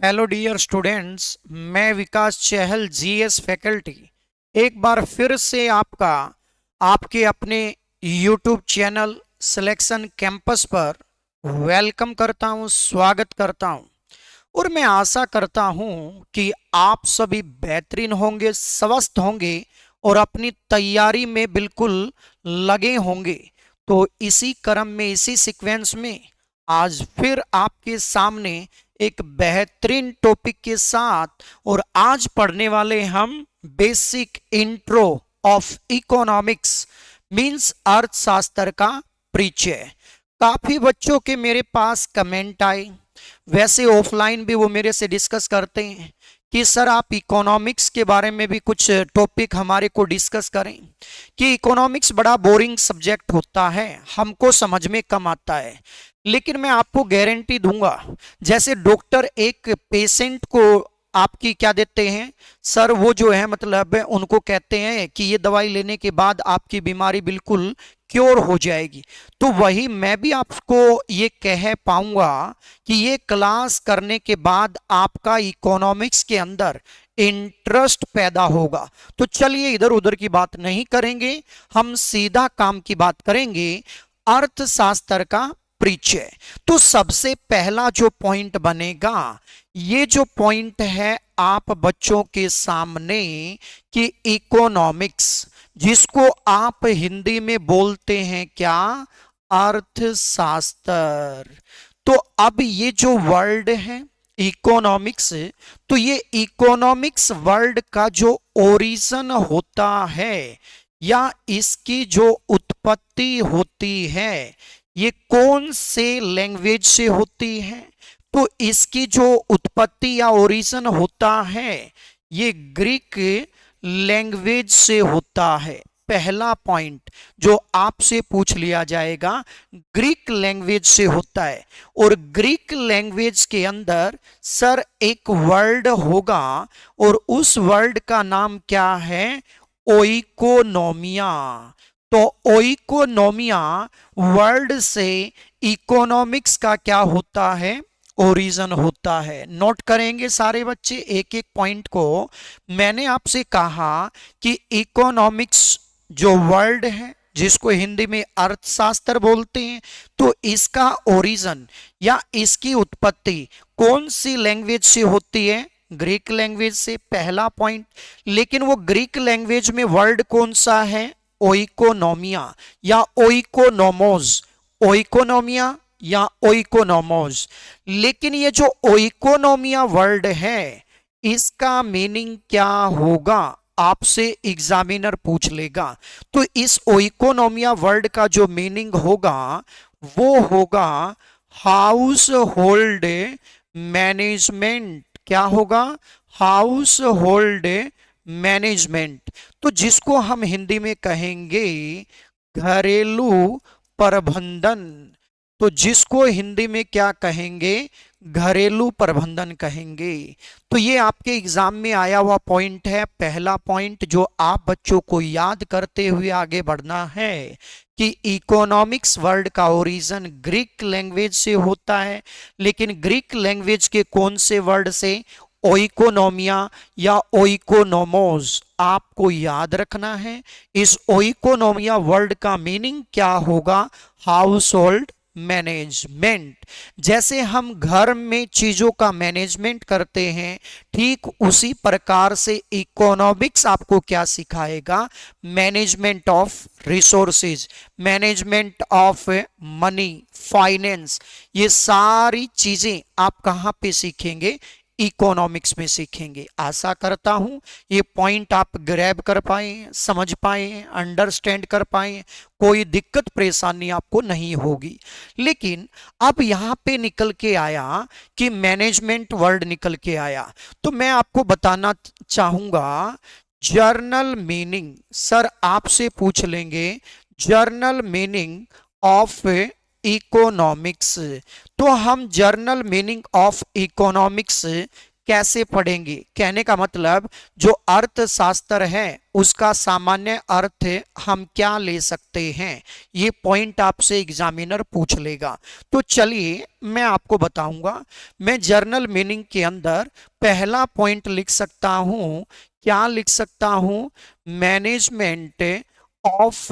Hello dear students, मैं विकास चहल GS faculty एक बार फिर से आपका आपके अपने यूट्यूब चैनल सिलेक्शन कैंपस पर वेलकम करता हूं, स्वागत करता हूं। और मैं आशा करता हूं कि आप सभी बेहतरीन होंगे, स्वस्थ होंगे और अपनी तैयारी में बिल्कुल लगे होंगे। तो इसी क्रम में, इसी सीक्वेंस में आज फिर आपके सामने एक बेहतरीन टॉपिक के साथ, और आज पढ़ने वाले हम basic intro of economics means अर्थशास्त्र का परिचय। काफी बच्चों के मेरे पास कमेंट आए, वैसे ऑफलाइन भी वो मेरे से डिस्कस करते हैं कि सर आप इकोनॉमिक्स के बारे में भी कुछ टॉपिक हमारे को डिस्कस करें, कि इकोनॉमिक्स बड़ा बोरिंग सब्जेक्ट होता है, हमको समझ में कम आता है। लेकिन मैं आपको गारंटी दूंगा, जैसे डॉक्टर एक पेशेंट को आपकी क्या देते हैं सर, वो जो है मतलब उनको कहते हैं कि ये दवाई लेने के बाद आपकी बीमारी बिल्कुल क्योर हो जाएगी। तो वही मैं भी आपको ये कह पाऊंगा कि ये क्लास करने के बाद आपका इकोनॉमिक्स के अंदर इंटरेस्ट पैदा होगा। तो चलिए इधर उधर की बात नहीं करेंगे, हम सीधा काम की बात करेंगे, अर्थशास्त्र का परिचय। तो सबसे पहला जो पॉइंट बनेगा, ये जो पॉइंट है आप बच्चों के सामने, कि इकोनॉमिक्स जिसको आप हिंदी में बोलते हैं क्या, अर्थशास्त्र। तो अब ये जो वर्ड है इकोनॉमिक्स, तो ये इकोनॉमिक्स वर्ड का जो ओरिजिन होता है या इसकी जो उत्पत्ति होती है, ये कौन से लैंग्वेज से होती है। तो इसकी जो उत्पत्ति या ओरिजिन होता है, ये ग्रीक लैंग्वेज से होता है। पहला पॉइंट जो आपसे पूछ लिया जाएगा, ग्रीक लैंग्वेज से होता है। और ग्रीक लैंग्वेज के अंदर सर एक वर्ड होगा, और उस वर्ड का नाम क्या है, ओइकोनोमिया। तो ओइकोनोमिया वर्ड से इकोनॉमिक्स का क्या होता है, ओरिजिन होता है। नोट करेंगे सारे बच्चे एक एक पॉइंट को। मैंने आपसे कहा कि इकोनॉमिक्स जो वर्ड है जिसको हिंदी में अर्थशास्त्र बोलते हैं, तो इसका ओरिजिन या इसकी उत्पत्ति कौन सी लैंग्वेज से होती है, ग्रीक लैंग्वेज से, पहला पॉइंट। लेकिन वो ग्रीक लैंग्वेज में वर्ड कौन सा है, ओइकोनोमिया या ओइकोनोमोस, ओइकोनोमिया या ओइकोनोमोस। लेकिन ये जो ओइकोनोमिया वर्ड है, इसका मीनिंग क्या होगा, आपसे एग्जामिनर पूछ लेगा। तो इस ओइकोनोमिया वर्ड का जो मीनिंग होगा, वो होगा हाउस होल्ड मैनेजमेंट। क्या होगा, हाउस होल्ड मैनेजमेंट। तो जिसको हम हिंदी में कहेंगे घरेलू प्रबंधन। तो जिसको हिंदी में क्या कहेंगे, घरेलू प्रबंधन कहेंगे। तो ये आपके एग्जाम में आया हुआ पॉइंट है, पहला पॉइंट जो आप बच्चों को याद करते हुए आगे बढ़ना है, कि इकोनॉमिक्स वर्ड का ओरिजिन ग्रीक लैंग्वेज से होता है। लेकिन ग्रीक लैंग्वेज के कौन से वर्ड से, ओइकोनोमिया या ओइकोनोमोस, आपको याद रखना है। इस ओइकोनोमिया वर्ड का मीनिंग क्या होगा, हाउस होल्ड मैनेजमेंट। जैसे हम घर में चीजों का मैनेजमेंट करते हैं, ठीक उसी प्रकार से इकोनॉमिक्स आपको क्या सिखाएगा, management of resources, management of money, finance. ये सारी चीजें आप कहां पे सीखेंगे, इकोनॉमिक्स में सीखेंगे। आशा करता हूं ये पॉइंट आप ग्रैब कर पाए, समझ पाए, अंडरस्टैंड कर पाए, कोई दिक्कत परेशानी आपको नहीं होगी। लेकिन अब यहां पे निकल के आया कि मैनेजमेंट वर्ड निकल के आया, तो मैं आपको बताना चाहूंगा जर्नल मीनिंग। सर आपसे पूछ लेंगे जर्नल मीनिंग ऑफ इकोनॉमिक्स। तो हम जर्नल मीनिंग ऑफ इकोनॉमिक्स कैसे पढ़ेंगे? कहने का मतलब जो अर्थशास्त्र है उसका सामान्य अर्थ हम क्या ले सकते हैं, ये पॉइंट आपसे एग्जामिनर पूछ लेगा। तो चलिए मैं आपको बताऊंगा। मैं जर्नल मीनिंग के अंदर पहला पॉइंट लिख सकता हूं, क्या लिख सकता हूं? मैनेजमेंट ऑफ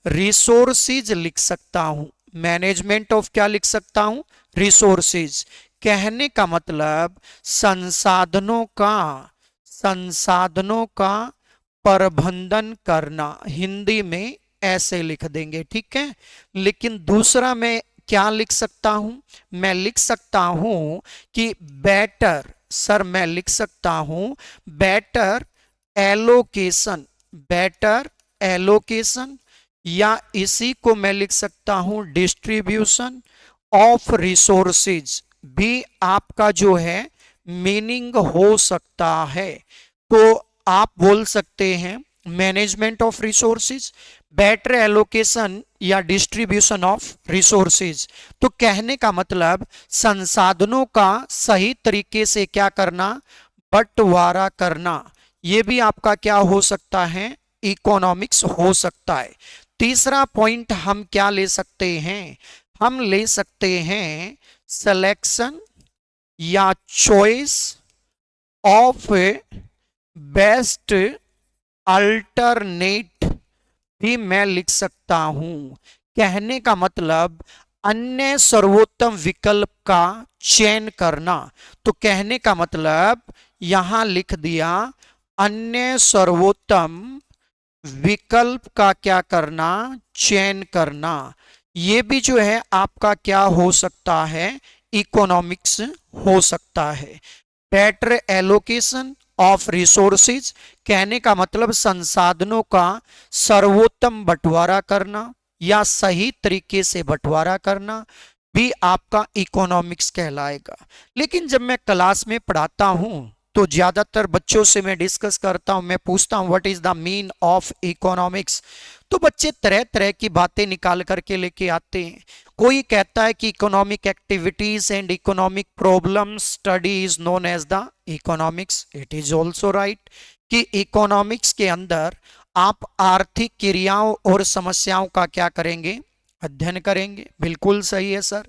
रिसोर्सेज लिख सकता हूं। मैनेजमेंट ऑफ क्या लिख सकता हूं? रिसोर्सेज। कहने का मतलब संसाधनों का प्रबंधन करना, हिंदी में ऐसे लिख देंगे, ठीक है। लेकिन दूसरा मैं क्या लिख सकता हूं? मैं लिख सकता हूं कि बेटर, सर मैं लिख सकता हूं बेटर एलोकेशन, बेटर एलोकेशन, या इसी को मैं लिख सकता हूं डिस्ट्रीब्यूशन ऑफ रिसोर्सेज भी आपका जो है मीनिंग हो सकता है। तो आप बोल सकते हैं management of resources, better allocation या डिस्ट्रीब्यूशन ऑफ रिसोर्सेज। तो कहने का मतलब संसाधनों का सही तरीके से क्या करना, बंटवारा करना, ये भी आपका क्या हो सकता है? इकोनॉमिक्स हो सकता है। तीसरा पॉइंट हम क्या ले सकते हैं? हम ले सकते हैं सिलेक्शन या चॉइस ऑफ बेस्ट अल्टरनेट भी मैं लिख सकता हूं। कहने का मतलब अन्य सर्वोत्तम विकल्प का चयन करना। तो कहने का मतलब यहां लिख दिया अन्य सर्वोत्तम विकल्प का क्या करना, चयन करना। ये भी जो है आपका क्या हो सकता है? इकोनॉमिक्स हो सकता है। बेटर एलोकेशन ऑफ रिसोर्सेज, कहने का मतलब संसाधनों का सर्वोत्तम बंटवारा करना या सही तरीके से बंटवारा करना भी आपका इकोनॉमिक्स कहलाएगा। लेकिन जब मैं क्लास में पढ़ाता हूं तो ज्यादातर बच्चों से मैं डिस्कस करता हूं, मैं पूछता हूं what is the mean of economics. तो बच्चे तरह तरह की बातें निकाल करके लेके आते हैं। कोई कहता है कि economic activities and economic problem study is known as the economics. It is also right कि इकोनॉमिक्स के अंदर आप आर्थिक क्रियाओं और समस्याओं का क्या करेंगे? अध्ययन करेंगे। बिल्कुल सही है सर।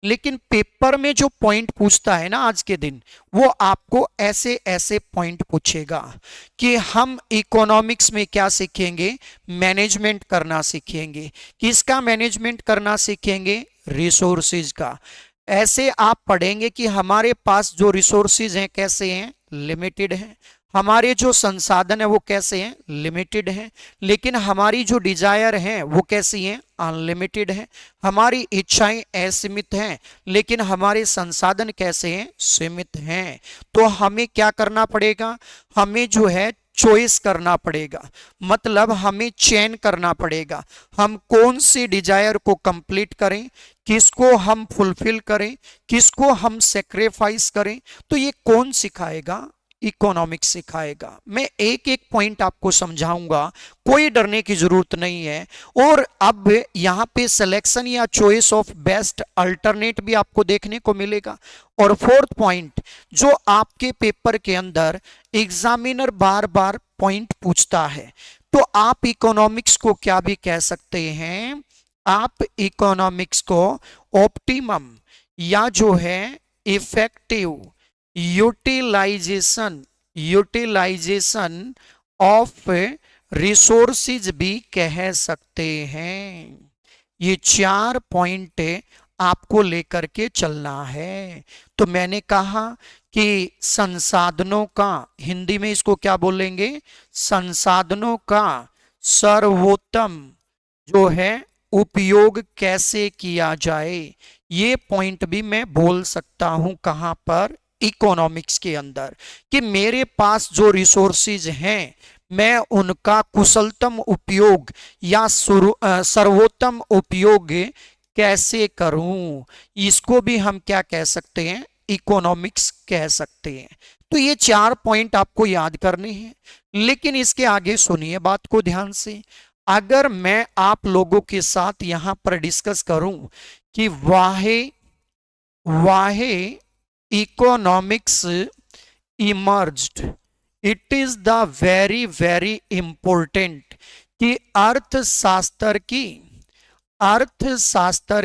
लेकिन पेपर में जो पॉइंट पूछता है ना आज के दिन, वो आपको ऐसे ऐसे पॉइंट पूछेगा कि हम इकोनॉमिक्स में क्या सीखेंगे? मैनेजमेंट करना सीखेंगे। किसका मैनेजमेंट करना सीखेंगे? रिसोर्सेज का। ऐसे आप पढ़ेंगे कि हमारे पास जो रिसोर्सेज हैं कैसे हैं? लिमिटेड हैं। हमारे जो संसाधन है वो कैसे हैं? लिमिटेड हैं। लेकिन हमारी जो डिजायर है वो कैसी हैं? अनलिमिटेड है। हमारी इच्छाएं असीमित हैं, लेकिन हमारे संसाधन कैसे हैं? सीमित हैं। तो हमें क्या करना पड़ेगा? हमें जो है चॉइस करना पड़ेगा, मतलब हमें चयन करना पड़ेगा। हम कौन सी डिजायर को कंप्लीट करें, किसको हम फुलफिल करें, किसको हम सेक्रीफाइस करें। तो ये कौन सिखाएगा? इकोनॉमिक्स सिखाएगा। मैं एक एक पॉइंट आपको समझाऊंगा, कोई डरने की जरूरत नहीं है। और अब यहां पे सिलेक्शन या चॉइस ऑफ बेस्ट अल्टरनेट भी आपको देखने को मिलेगा। और फोर्थ पॉइंट जो आपके पेपर के अंदर एग्जामिनर बार बार पॉइंट पूछता है, तो आप इकोनॉमिक्स को क्या भी कह सकते हैं? आप इकोनॉमिक्स को ऑप्टिमम या जो है इफेक्टिव यूटिलाइजेशन ऑफ रिसोर्सेज भी कह सकते हैं। ये 4 पॉइंट आपको लेकर के चलना है। तो मैंने कहा कि संसाधनों का, हिंदी में इसको क्या बोलेंगे? संसाधनों का सर्वोत्तम जो है उपयोग कैसे किया जाए, ये पॉइंट भी मैं बोल सकता हूं। कहां पर? इकोनॉमिक्स के अंदर। कि मेरे पास जो रिसोर्सेज हैं मैं उनका कुशलतम उपयोग या सर्वोत्तम उपयोग कैसे करूं, इसको भी हम क्या कह सकते हैं? इकोनॉमिक्स कह सकते हैं। तो ये 4 पॉइंट आपको याद करने हैं। लेकिन इसके आगे सुनिए बात को ध्यान से। अगर मैं आप लोगों के साथ यहां पर डिस्कस करूं कि why economics emerged. It is the very very important कि अर्थशास्त्र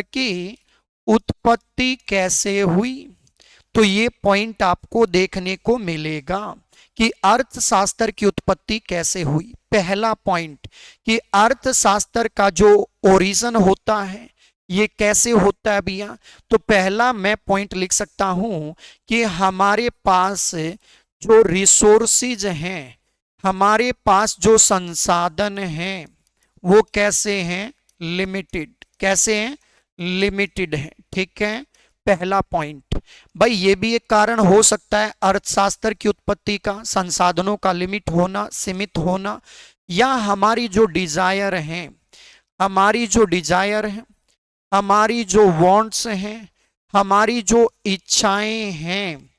की उत्पत्ति कैसे हुई। तो ये पॉइंट आपको देखने को मिलेगा कि अर्थशास्त्र की उत्पत्ति कैसे हुई। पहला पॉइंट कि अर्थशास्त्र का जो ओरिजिन होता है ये कैसे होता है भैया। तो पहला मैं पॉइंट लिख सकता हूं कि हमारे पास जो रिसोर्सेज हैं, हमारे पास जो संसाधन हैं वो कैसे हैं, लिमिटेड। कैसे हैं, लिमिटेड है। ठीक है, पहला पॉइंट। भाई ये भी एक कारण हो सकता है अर्थशास्त्र की उत्पत्ति का, संसाधनों का लिमिट होना, सीमित होना, या हमारी जो डिजायर है, हमारी जो डिजायर है, हमारी जो वांट्स हैं, हमारी जो इच्छाएं हैं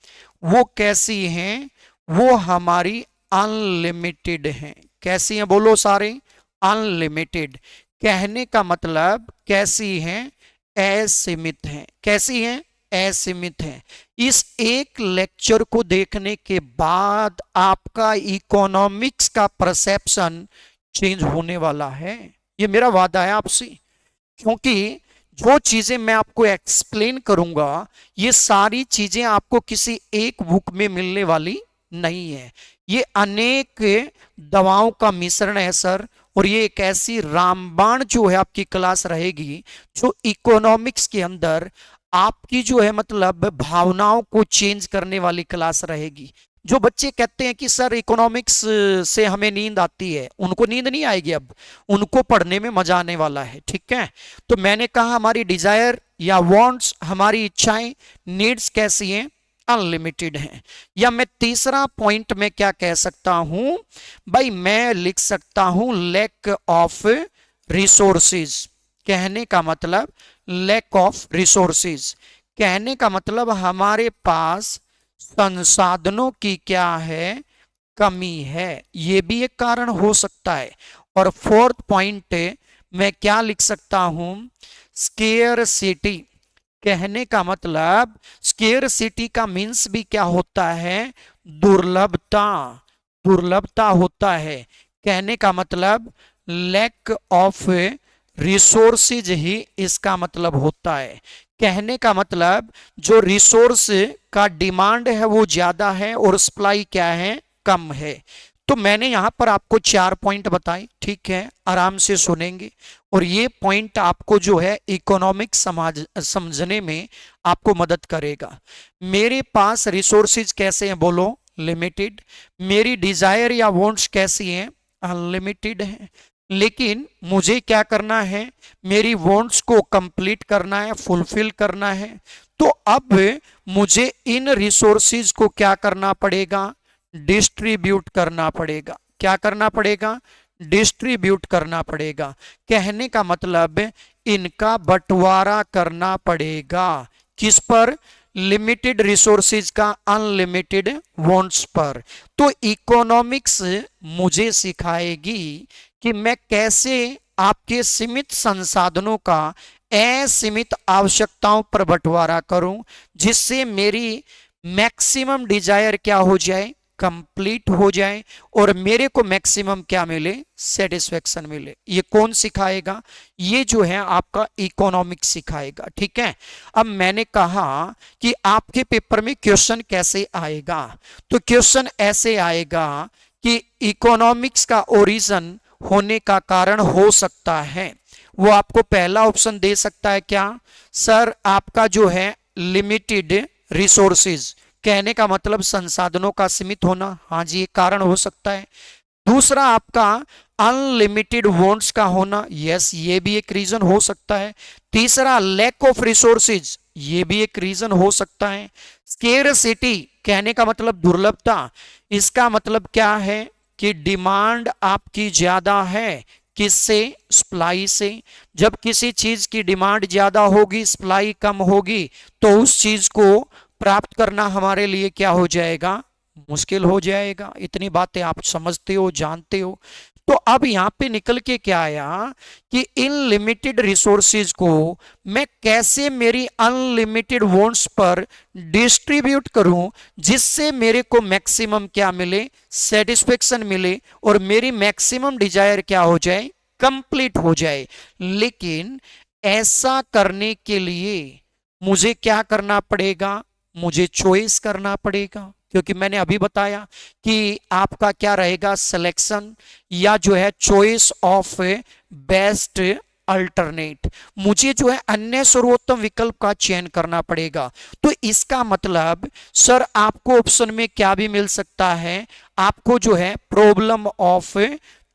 वो कैसी हैं, वो हमारी अनलिमिटेड हैं। कैसी हैं बोलो सारे, अनलिमिटेड। कहने का मतलब कैसी हैं, असीमित हैं। कैसी हैं, असीमित हैं। इस एक लेक्चर को देखने के बाद आपका इकोनॉमिक्स का परसेप्शन चेंज होने वाला है, ये मेरा वादा है आपसे। क्योंकि जो चीजें मैं आपको एक्सप्लेन करूंगा ये सारी चीजें आपको किसी एक बुक में मिलने वाली नहीं है। ये अनेक दवाओं का मिश्रण है सर, और ये एक ऐसी रामबाण जो है आपकी क्लास रहेगी जो इकोनॉमिक्स के अंदर आपकी जो है मतलब भावनाओं को चेंज करने वाली क्लास रहेगी। जो बच्चे कहते हैं कि सर इकोनॉमिक्स से हमें नींद आती है, उनको नींद नहीं आएगी, अब उनको पढ़ने में मजा आने वाला है। ठीक है, तो मैंने कहा हमारी डिजायर या वांट्स, हमारी इच्छाएं, नीड्स कैसी हैं, अनलिमिटेड हैं। या मैं तीसरा पॉइंट में क्या कह सकता हूं भाई, मैं लिख सकता हूं लैक ऑफ रिसोर्सेज। कहने का मतलब लैक ऑफ रिसोर्सेज, कहने का मतलब हमारे पास संसाधनों की क्या है, कमी है। ये भी एक कारण हो सकता है। और फोर्थ पॉइंट मैं क्या लिख सकता हूं, स्केयरसिटी। कहने का मतलब स्केयरसिटी का मीन्स भी क्या होता है, दुर्लभता। दुर्लभता होता है। कहने का मतलब लैक ऑफ रिसोर्सेज ही इसका मतलब होता है। कहने का मतलब जो रिसोर्स का डिमांड है वो ज्यादा है और सप्लाई क्या है, कम है। तो मैंने यहां पर आपको 4 पॉइंट बताए। ठीक है, आराम से सुनेंगे और ये पॉइंट आपको जो है इकोनॉमिक समाज समझने में आपको मदद करेगा। मेरे पास रिसोर्सेज कैसे हैं बोलो, लिमिटेड। मेरी डिजायर या वांट्स कैसी हैं, अनलिमिटेड है। लेकिन मुझे क्या करना है, मेरी वांट्स को कंप्लीट करना है, फुलफिल करना है। तो अब मुझे इन रिसोर्सेज को क्या करना पड़ेगा, डिस्ट्रीब्यूट करना पड़ेगा। क्या करना पड़ेगा, डिस्ट्रीब्यूट करना पड़ेगा। कहने का मतलब इनका बंटवारा करना पड़ेगा। किस पर, लिमिटेड रिसोर्सेज का अनलिमिटेड वांट्स पर। तो इकोनॉमिक्स मुझे सिखाएगी कि मैं कैसे आपके सीमित संसाधनों का असीमित आवश्यकताओं पर बंटवारा करूं, जिससे मेरी मैक्सिमम डिजायर क्या हो जाए, कंप्लीट हो जाए, और मेरे को मैक्सिमम क्या मिले, सेटिस्फेक्शन मिले। ये कौन सिखाएगा, ये जो है आपका इकोनॉमिक्स सिखाएगा। ठीक है, अब मैंने कहा कि आपके पेपर में क्वेश्चन कैसे आएगा, तो क्वेश्चन ऐसे आएगा कि इकोनॉमिक्स का ओरिजिन होने का कारण हो सकता है। वो आपको पहला ऑप्शन दे सकता है क्या, सर आपका जो है लिमिटेड रिसोर्सेज। कहने का मतलब संसाधनों का सीमित होना, हाँ जी एक कारण हो सकता है। दूसरा आपका अनलिमिटेड वांट्स का होना, यस ये भी एक रीजन हो सकता है। तीसरा लैक ऑफ रिसोर्सेज, ये भी एक रीजन हो सकता है। स्केरसिटी, कहने का मतलब दुर्लभता, इसका मतलब क्या है कि डिमांड आपकी ज्यादा है, किससे, सप्लाई से। जब किसी चीज की डिमांड ज्यादा होगी, सप्लाई कम होगी, तो उस चीज को प्राप्त करना हमारे लिए क्या हो जाएगा, मुश्किल हो जाएगा। इतनी बातें आप समझते हो, जानते हो। तो अब यहां पे निकल के क्या आया कि इन लिमिटेड रिसोर्सेज को मैं कैसे मेरी अनलिमिटेड वांट्स पर डिस्ट्रीब्यूट करूं जिससे मेरे को मैक्सिमम क्या मिले, सेटिस्फेक्शन मिले और मेरी मैक्सिमम डिजायर क्या हो जाए, कंप्लीट हो जाए। लेकिन ऐसा करने के लिए मुझे क्या करना पड़ेगा, मुझे चॉइस करना पड़ेगा, क्योंकि मैंने अभी बताया कि आपका क्या रहेगा, सिलेक्शन या जो है चॉइस ऑफ बेस्ट अल्टरनेट, मुझे जो है अन्य सर्वोत्तम विकल्प का चयन करना पड़ेगा। तो इसका मतलब सर आपको ऑप्शन में क्या भी मिल सकता है, आपको जो है प्रॉब्लम ऑफ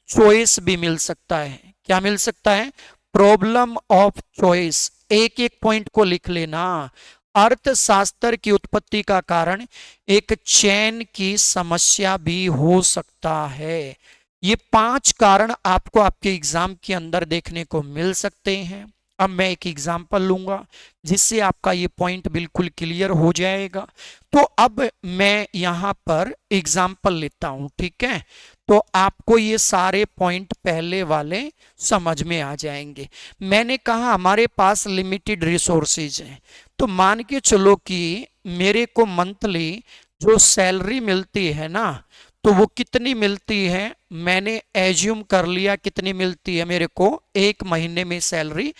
चॉइस भी मिल सकता है। क्या मिल सकता है, प्रॉब्लम ऑफ चॉइस। एक एक पॉइंट को लिख लेना। अर्थशास्त्र की उत्पत्ति का कारण एक चयन की समस्या भी हो सकता है। ये 5 कारण आपको आपके एग्जाम के अंदर देखने को मिल सकते हैं। अब मैं एक एग्जाम्पल लूंगा जिससे आपका ये पॉइंट बिल्कुल क्लियर हो जाएगा। तो अब मैं यहां पर एग्जाम्पल लेता हूं, ठीक है, तो आपको ये सारे पॉइंट पहले वाले समझ में आ जाएंगे। मैंने कहा हमारे पास लिमिटेड रिसोर्सेज हैं, तो मान के चलो कि मेरे को मंथली जो सैलरी मिलती है ना, तो वो कितनी मिलती है, मैंने एज्यूम कर लिया कितनी मिलती है मेरे को, एक महीने में सैलरी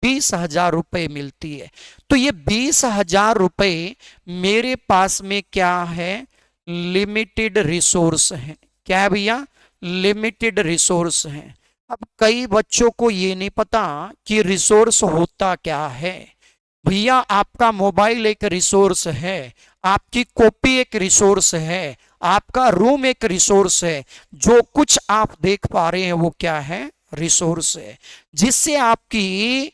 20,000 रुपए मिलती है। तो ये 20,000 रुपए मेरे पास में क्या है, लिमिटेड रिसोर्स है। क्या है भैया, लिमिटेड रिसोर्स है। अब कई बच्चों को ये नहीं पता कि रिसोर्स होता क्या है। भैया आपका मोबाइल एक रिसोर्स है, आपकी कॉपी एक रिसोर्स है, आपका रूम एक रिसोर्स है, जो कुछ आप देख पा रहे हैं वो क्या है, रिसोर्स है। जिससे आपकी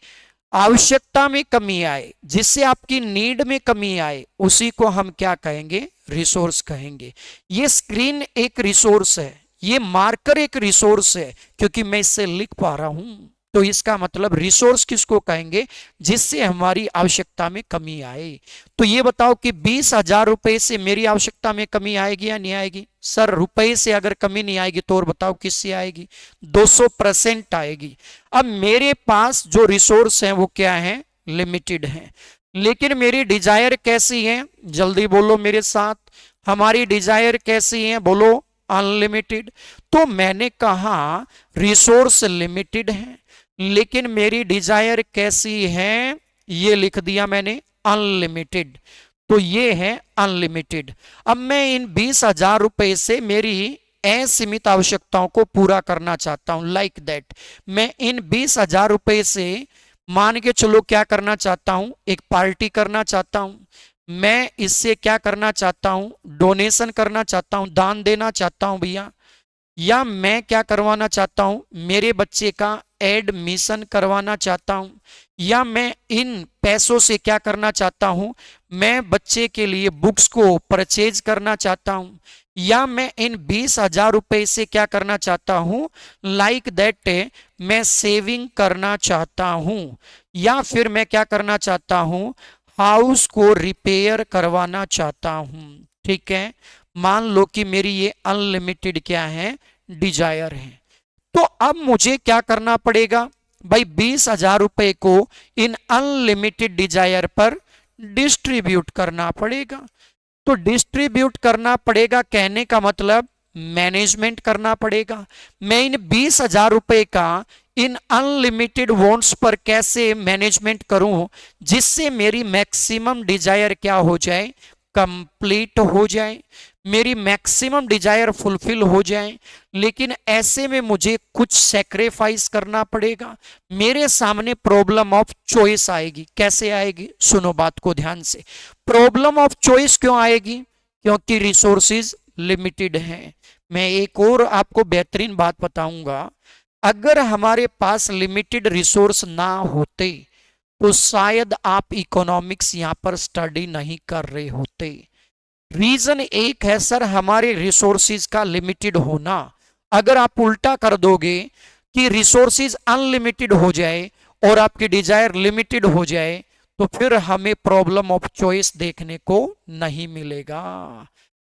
आवश्यकता में कमी आए, जिससे आपकी नीड में कमी आए, उसी को हम क्या कहेंगे, रिसोर्स कहेंगे। ये स्क्रीन एक रिसोर्स है, ये मार्कर एक रिसोर्स है, क्योंकि मैं इससे लिख पा रहा हूं। तो इसका मतलब रिसोर्स किसको कहेंगे, जिससे हमारी आवश्यकता में कमी आए। तो ये बताओ कि 20,000 रुपए से मेरी आवश्यकता में कमी आएगी या नहीं आएगी। सर रुपए से अगर कमी नहीं आएगी तो और बताओ किससे आएगी, 200% आएगी। अब मेरे पास जो रिसोर्स है वो क्या है, लिमिटेड है। लेकिन मेरी डिजायर कैसी है, जल्दी बोलो मेरे साथ, हमारी डिजायर कैसी है, बोलो अनलिमिटेड। तो मैंने कहा रिसोर्स लिमिटेड है लेकिन मेरी डिजायर कैसी है, ये लिख दिया मैंने अनलिमिटेड। तो ये है अनलिमिटेड। अब मैं इन 20,000 रुपए से मेरी असीमित आवश्यकताओं को पूरा करना चाहता हूं, लाइक दैट। मैं इन 20,000 रुपए से मान के चलो क्या करना चाहता हूं, एक पार्टी करना चाहता हूं, मैं इससे क्या करना चाहता हूं, डोनेशन करना चाहता हूं, दान देना चाहता हूं भैया, या मैं क्या करवाना चाहता हूं, मेरे बच्चे का एडमिशन करवाना चाहता हूं, या मैं इन पैसों से क्या करना चाहता हूं, मैं बच्चे के लिए बुक्स को परचेज करना चाहता हूं, या मैं इन 20,000 रुपए से क्या करना चाहता हूं, लाइक दैट मैं सेविंग करना चाहता हूं, या फिर मैं क्या करना चाहता हूं, हाउस को रिपेयर करवाना चाहता हूं। ठीक है, मान लो कि मेरी ये अनलिमिटेड क्या है, डिजायर है। तो अब मुझे क्या करना पड़ेगा भाई, 20,000 रुपए को इन अनलिमिटेड डिजायर पर डिस्ट्रीब्यूट करना पड़ेगा। तो डिस्ट्रीब्यूट करना पड़ेगा कहने का मतलब मैनेजमेंट करना पड़ेगा। मैं इन 20,000 रुपए का इन अनलिमिटेड वॉन्ट्स पर कैसे मैनेजमेंट करूं जिससे मेरी मैक्सिमम डिजायर क्या हो जाए, कंप्लीट हो जाए, मेरी मैक्सिमम डिजायर फुलफिल हो जाए। लेकिन ऐसे में मुझे कुछ सेक्रीफाइस करना पड़ेगा, मेरे सामने प्रॉब्लम ऑफ चॉइस आएगी। कैसे आएगी, सुनो बात को ध्यान से। प्रॉब्लम ऑफ चॉइस क्यों आएगी, क्योंकि रिसोर्सेज लिमिटेड हैं। मैं एक और आपको बेहतरीन बात बताऊंगा, अगर हमारे पास लिमिटेड रिसोर्स ना होते तो शायद आप इकोनॉमिक्स यहां पर स्टडी नहीं कर रहे होते। रीजन एक है सर हमारे रिसोर्सेज का लिमिटेड होना। अगर आप उल्टा कर दोगे कि रिसोर्सेज अनलिमिटेड हो जाए और आपकी डिजायर लिमिटेड हो जाए तो फिर हमें प्रॉब्लम ऑफ चॉइस देखने को नहीं मिलेगा।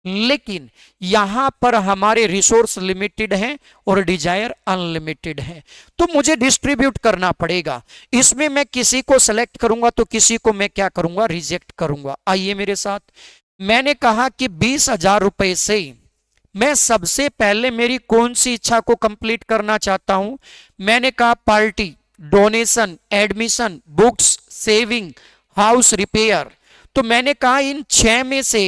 लेकिन यहां पर हमारे रिसोर्स लिमिटेड हैं और डिजायर अनलिमिटेड है, तो मुझे डिस्ट्रीब्यूट करना पड़ेगा। इसमें मैं किसी को सेलेक्ट करूंगा तो किसी को मैं क्या करूंगा, रिजेक्ट करूंगा। आइए मेरे साथ, मैंने कहा कि 20,000 रुपए से मैं सबसे पहले मेरी कौन सी इच्छा को कंप्लीट करना चाहता हूं। मैंने कहा party, donation, admission, books, saving, house repair. तो मैंने कहा इन 6 में से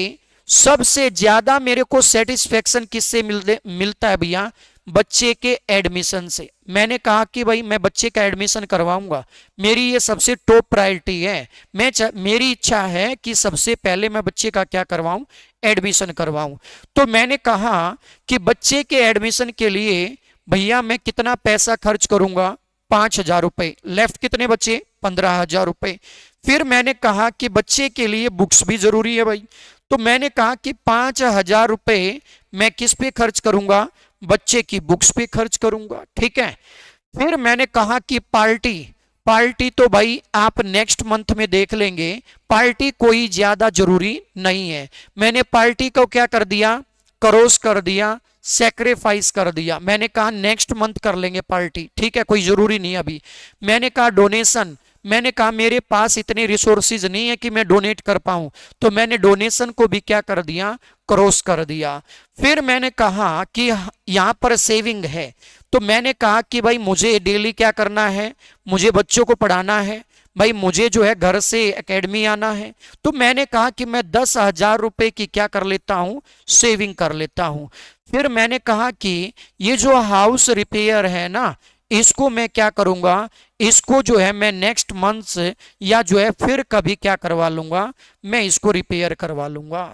सबसे ज्यादा मेरे को सेटिस्फेक्शन किससे मिलता है भैया, बच्चे के एडमिशन से। मैंने कहा कि भाई मैं बच्चे का एडमिशन करवाऊंगा, मेरी ये सबसे टॉप प्रायोरिटी है। मेरी इच्छा है कि सबसे पहले मैं बच्चे का क्या करवाऊं, एडमिशन करवाऊं। तो मैंने कहा कि बच्चे के एडमिशन के लिए भैया मैं कितना पैसा खर्च करूंगा, 5,000 रुपए। लेफ्ट कितने बचे, 15,000 रुपए। फिर मैंने कहा कि बच्चे के लिए बुक्स भी जरूरी है भाई, तो मैंने कहा कि 5,000 रुपए मैं किस पे खर्च करूंगा, बच्चे की बुक्स पे खर्च करूंगा। ठीक है। फिर मैंने कहा कि पार्टी, पार्टी तो भाई आप नेक्स्ट मंथ में देख लेंगे, पार्टी कोई ज्यादा जरूरी नहीं है। मैंने पार्टी को क्या कर दिया, क्रॉस कर दिया, सेक्रीफाइस कर दिया। मैंने कहा नेक्स्ट मंथ कर लेंगे पार्टी, ठीक है, कोई जरूरी नहीं अभी। मैंने कहा डोनेशन, मैंने कहा मेरे पास इतने रिसोर्सेज नहीं है कि मैं डोनेट कर पाऊं, तो मैंने डोनेशन को भी क्या कर दिया, क्रॉस कर दिया। फिर मैंने कहा कि यहां पर सेविंग है, तो मैंने कहा कि भाई मुझे डेली क्या करना है, मुझे बच्चों को पढ़ाना है भाई, मुझे जो है घर से एकेडमी आना है। तो मैंने कहा कि मैं 10,000 रुपए की क्या कर लेता हूं, सेविंग कर लेता हूं। फिर मैंने कहा कि ये जो हाउस रिपेयर है ना, इसको मैं क्या करूंगा, इसको जो है मैं नेक्स्ट मंथ या जो है फिर कभी क्या करवा लूंगा, मैं इसको रिपेयर करवा लूंगा।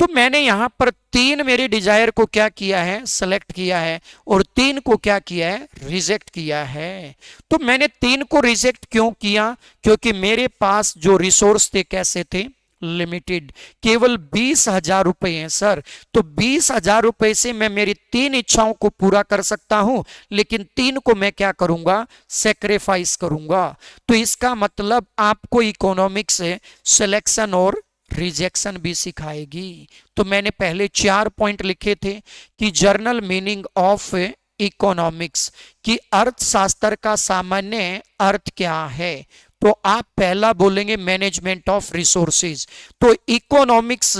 तो मैंने यहां पर 3 मेरे डिजायर को क्या किया है, सेलेक्ट किया है, और 3 को क्या किया है, रिजेक्ट किया है। तो मैंने 3 को रिजेक्ट क्यों किया, क्योंकि मेरे पास जो रिसोर्स थे कैसे थे, लिमिटेड। केवल 20,000 रुपए हैं सर, तो 20,000 रुपए से मैं मेरी 3 इच्छाओं को पूरा कर सकता हूं, लेकिन 3 को मैं क्या करूंगा, सेक्रीफाइस करूंगा। तो इसका मतलब आपको इकोनॉमिक्स सिलेक्शन और रिजेक्शन भी सिखाएगी। तो मैंने पहले 4 पॉइंट लिखे थे कि जर्नल मीनिंग ऑफ इकोनॉमिक्स, कि अर्थशास्त्र का सामान्य अर्थ क्या है। तो आप पहला बोलेंगे मैनेजमेंट ऑफ रिसोर्सेज। तो इकोनॉमिक्स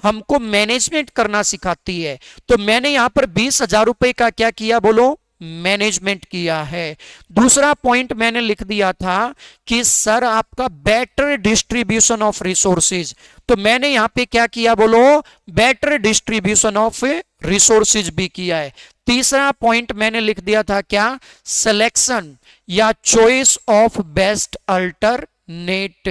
हमको मैनेजमेंट करना सिखाती है। तो मैंने यहां पर 20,000 रुपए का क्या किया, बोलो, मैनेजमेंट किया है। दूसरा पॉइंट मैंने लिख दिया था कि सर आपका बेटर डिस्ट्रीब्यूशन ऑफ रिसोर्सेज। तो मैंने यहां पे क्या किया, बोलो, बेटर डिस्ट्रीब्यूशन ऑफ रिसोर्सेज भी किया है। तीसरा पॉइंट मैंने लिख दिया था क्या, सिलेक्शन या चॉइस ऑफ बेस्ट अल्टरनेट।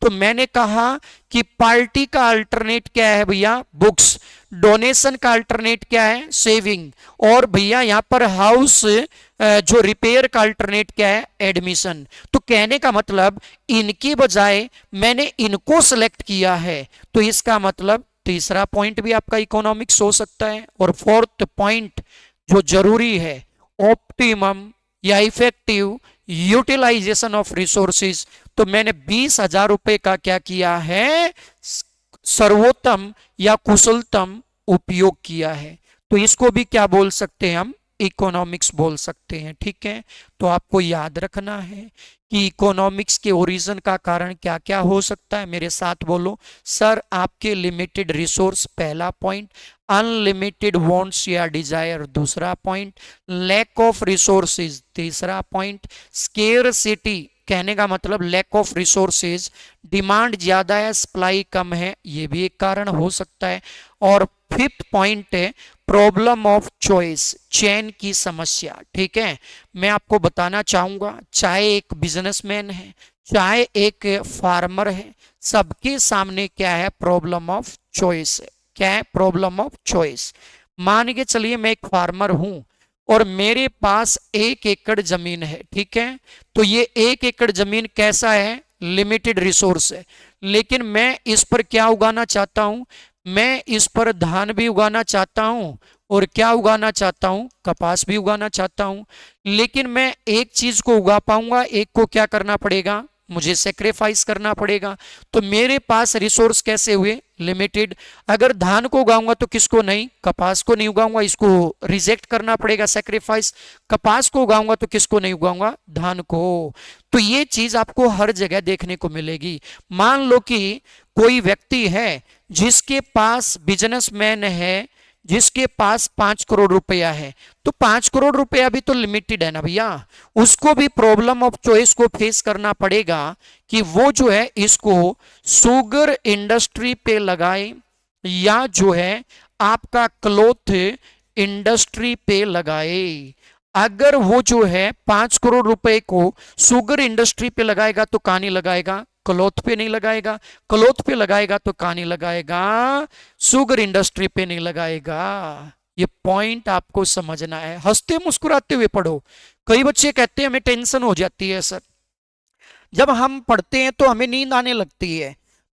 तो मैंने कहा कि पार्टी का अल्टरनेट क्या है भैया, बुक्स। डोनेशन का अल्टरनेट क्या है, सेविंग। और भैया यहां पर हाउस जो रिपेयर का अल्टरनेट क्या है, एडमिशन। तो कहने का मतलब इनकी बजाय मैंने इनको सेलेक्ट किया है, तो इसका मतलब तीसरा पॉइंट भी आपका इकोनॉमिक्स हो सकता है। और फोर्थ पॉइंट जो जरूरी है, ऑप्टिमम या इफेक्टिव यूटिलाइजेशन ऑफ रिसोर्सेज। तो मैंने 20,000 रुपए का क्या किया है, सर्वोत्तम या कुशलतम उपयोग किया है। तो इसको भी क्या बोल सकते हैं हम, इकोनॉमिक्स बोल सकते हैं। ठीक है। तो आपको याद रखना है कि इकोनॉमिक्स के ओरिजिन का कारण क्या क्या हो सकता है, मेरे साथ बोलो। सर आपके लिमिटेड रिसोर्स, पहला पॉइंट। अनलिमिटेड वांट्स या डिजायर, दूसरा पॉइंट। लैक ऑफ रिसोर्सेज, तीसरा पॉइंट। स्केरसिटी, कहने का मतलब लैक ऑफ रिसोर्सेज, डिमांड ज्यादा है सप्लाई कम है, ये भी एक कारण हो सकता है। और फिफ्थ पॉइंट है प्रॉब्लम ऑफ चॉइस, चैन की समस्या। ठीक है। मैं आपको बताना चाहूंगा, चाहे एक बिजनेसमैन है, चाहे एक फार्मर है, सबके सामने क्या है, प्रॉब्लम ऑफ चॉइस है। क्या है, प्रॉब्लम ऑफ चॉइस। मान के चलिए मैं एक फार्मर हूं और मेरे पास 1 एकड़ जमीन है। ठीक है। तो ये 1 एकड़ जमीन कैसा है, लिमिटेड रिसोर्स है, लेकिन मैं इस पर क्या उगाना चाहता हूं, मैं इस पर धान भी उगाना चाहता हूं और क्या उगाना चाहता हूं, कपास भी उगाना चाहता हूं। लेकिन मैं एक चीज को उगा पाऊंगा, एक को क्या करना पड़ेगा, मुझे सेक्रीफाइस करना पड़ेगा। तो मेरे पास रिसोर्स कैसे हुए, लिमिटेड। अगर धान को उगाऊंगा तो किसको नहीं, कपास को नहीं उगाऊंगा, इसको रिजेक्ट करना पड़ेगा, सेक्रीफाइस। कपास को उगाऊंगा तो किसको नहीं उगाऊंगा, धान को। तो ये चीज आपको हर जगह देखने को मिलेगी। मान लो कि कोई व्यक्ति है जिसके पास बिजनेसमैन है, जिसके पास 5 करोड़ रुपया है, तो 5 करोड़ रुपया भी तो लिमिटेड है ना भैया। उसको भी प्रॉब्लम ऑफ चॉइस को फेस करना पड़ेगा कि वो जो है इसको शुगर इंडस्ट्री पे लगाए या जो है आपका क्लॉथ इंडस्ट्री पे लगाए। अगर वो जो है 5 करोड़ रुपए को शुगर इंडस्ट्री पे लगाएगा तो कहां नहीं लगाएगा, क्लॉथ पे नहीं लगाएगा। क्लॉथ पे लगाएगा तो कहां नहीं लगाएगा, शुगर इंडस्ट्री पे नहीं लगाएगा। ये पॉइंट आपको समझना है। हंसते मुस्कुराते हुए पढ़ो। कई बच्चे कहते हैं हमें टेंशन हो जाती है सर, जब हम पढ़ते हैं तो हमें नींद आने लगती है।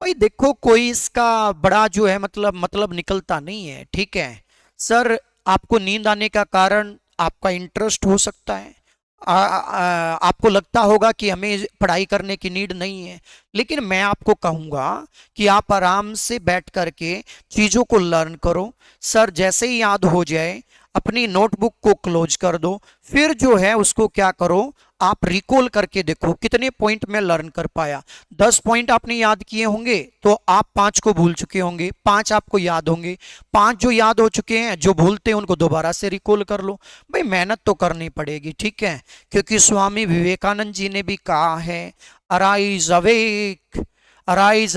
भाई देखो, कोई इसका बड़ा जो है मतलब निकलता नहीं है, ठीक है सर। आपको नींद आने का कारण आपका इंटरेस्ट हो सकता है। आपको लगता होगा कि हमें पढ़ाई करने की नीड नहीं है, लेकिन मैं आपको कहूंगा कि आप आराम से बैठ करके चीजों को लर्न करो। सर जैसे ही याद हो जाए अपनी नोटबुक को क्लोज कर दो, फिर जो है उसको क्या करो, आप रिकॉल करके देखो कितने पॉइंट में लर्न कर पाया। 10 पॉइंट आपने याद किए होंगे तो आप 5 को भूल चुके होंगे, 5 आपको याद होंगे। 5 जो याद हो चुके हैं, जो भूलते हैं उनको दोबारा से रिकॉल कर लो। भाई मेहनत तो करनी पड़ेगी, ठीक है, क्योंकि स्वामी विवेकानंद जी ने भी कहा है, arise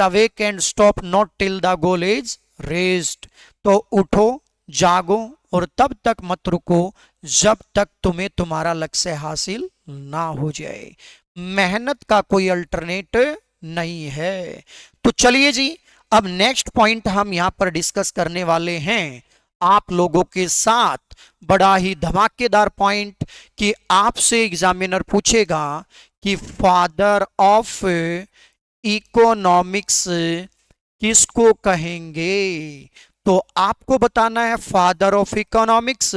awake and stop not till the goal is rest. तो उठो, जागो और तब तक मत रुको जब तक तुम्हें तुम्हारा लक्ष्य हासिल ना हो जाए। मेहनत का कोई अल्टरनेट नहीं है। तो चलिए जी, अब नेक्स्ट पॉइंट हम यहां पर डिस्कस करने वाले हैं आप लोगों के साथ। बड़ा ही धमाकेदार पॉइंट कि आपसे एग्जामिनर पूछेगा कि फादर ऑफ इकोनॉमिक्स किसको कहेंगे। तो आपको बताना है फादर ऑफ इकोनॉमिक्स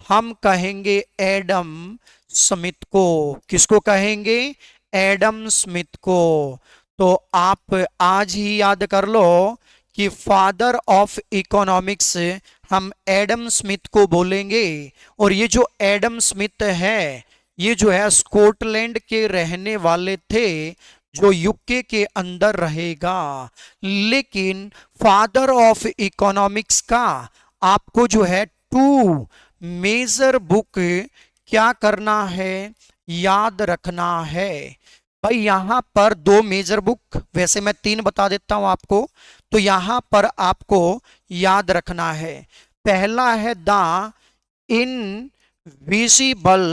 हम कहेंगे एडम स्मिथ को। किसको कहेंगे, एडम स्मिथ को। तो आप आज ही याद कर लो कि फादर ऑफ इकोनॉमिक्स हम एडम स्मिथ को बोलेंगे। और ये जो एडम स्मिथ है, ये जो है स्कॉटलैंड के रहने वाले थे, जो यूके के अंदर रहेगा। लेकिन फादर ऑफ इकोनॉमिक्स का आपको जो है 2 मेजर बुक क्या करना है, याद रखना है। भाई यहां पर 2 मेजर बुक, वैसे मैं 3 बता देता हूं आपको, तो यहां पर आपको याद रखना है। पहला है द इनविजिबल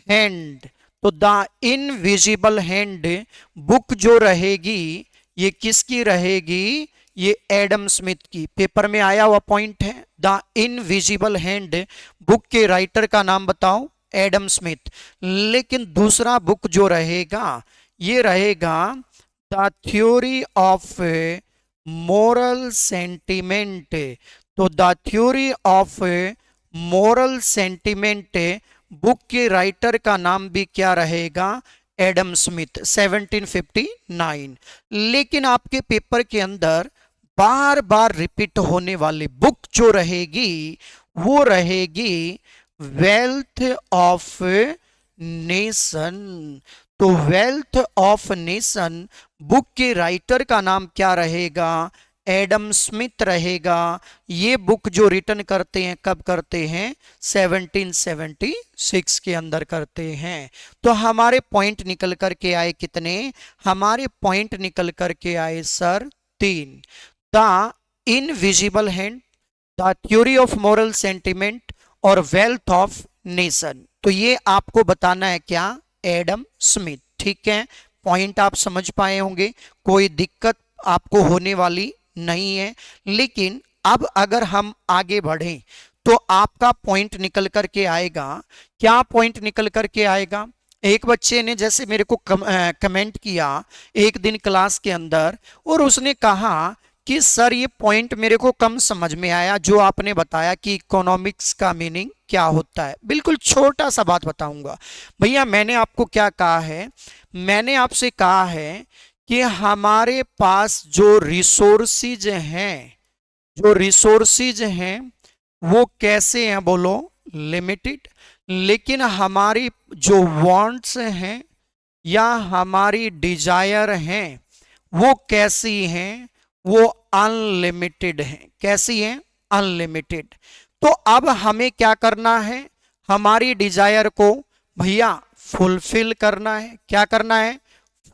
हैंड। तो द इनविजिबल हैंड बुक जो रहेगी, ये किसकी रहेगी, ये एडम स्मिथ की। पेपर में आया हुआ पॉइंट है, द इनविजिबल हैंड बुक के राइटर का नाम बताओ, एडम स्मिथ। लेकिन दूसरा बुक जो रहेगा, ये रहेगा the theory of moral sentiment. तो the theory of moral sentiment book के राइटर का नाम भी क्या रहेगा, एडम स्मिथ, 1759। लेकिन आपके पेपर के अंदर बार बार रिपीट होने वाली बुक जो रहेगी, वो रहेगी वेल्थ ऑफ नेशन। तो वेल्थ ऑफ नेशन बुक के राइटर का नाम क्या रहेगा, एडम स्मिथ रहेगा। ये बुक जो रिटर्न करते हैं, कब करते हैं, 1776 के अंदर करते हैं। तो हमारे पॉइंट निकल करके आए कितने, हमारे पॉइंट निकल करके आए sir 3। The invisible hand, the theory of moral sentiment और वेल्थ ऑफ नेशन। तो ये आपको बताना है क्या, एडम स्मिथ, ठीक है। पॉइंट आप समझ पाए होंगे, कोई दिक्कत आपको होने वाली नहीं है। लेकिन अब अगर हम आगे बढ़ें तो आपका पॉइंट निकल करके आएगा, क्या पॉइंट निकल करके आएगा। एक बच्चे ने जैसे मेरे को कमेंट किया एक दिन क्लास के अंदर, और उसने कहा कि सर ये पॉइंट मेरे को कम समझ में आया जो आपने बताया कि इकोनॉमिक्स का मीनिंग क्या होता है। बिल्कुल छोटा सा बात बताऊंगा भैया। मैंने आपको क्या कहा है, मैंने आपसे कहा है कि हमारे पास जो रिसोर्सिज हैं, जो रिसोर्सिज हैं वो कैसे हैं बोलो, लिमिटेड। लेकिन हमारी जो वांट्स हैं या हमारी डिजायर हैं वो कैसी हैं, वो अनलिमिटेड हैं। कैसी हैं, अनलिमिटेड। तो अब हमें क्या करना है, हमारी डिजायर को भैया फुलफिल करना है। क्या करना है,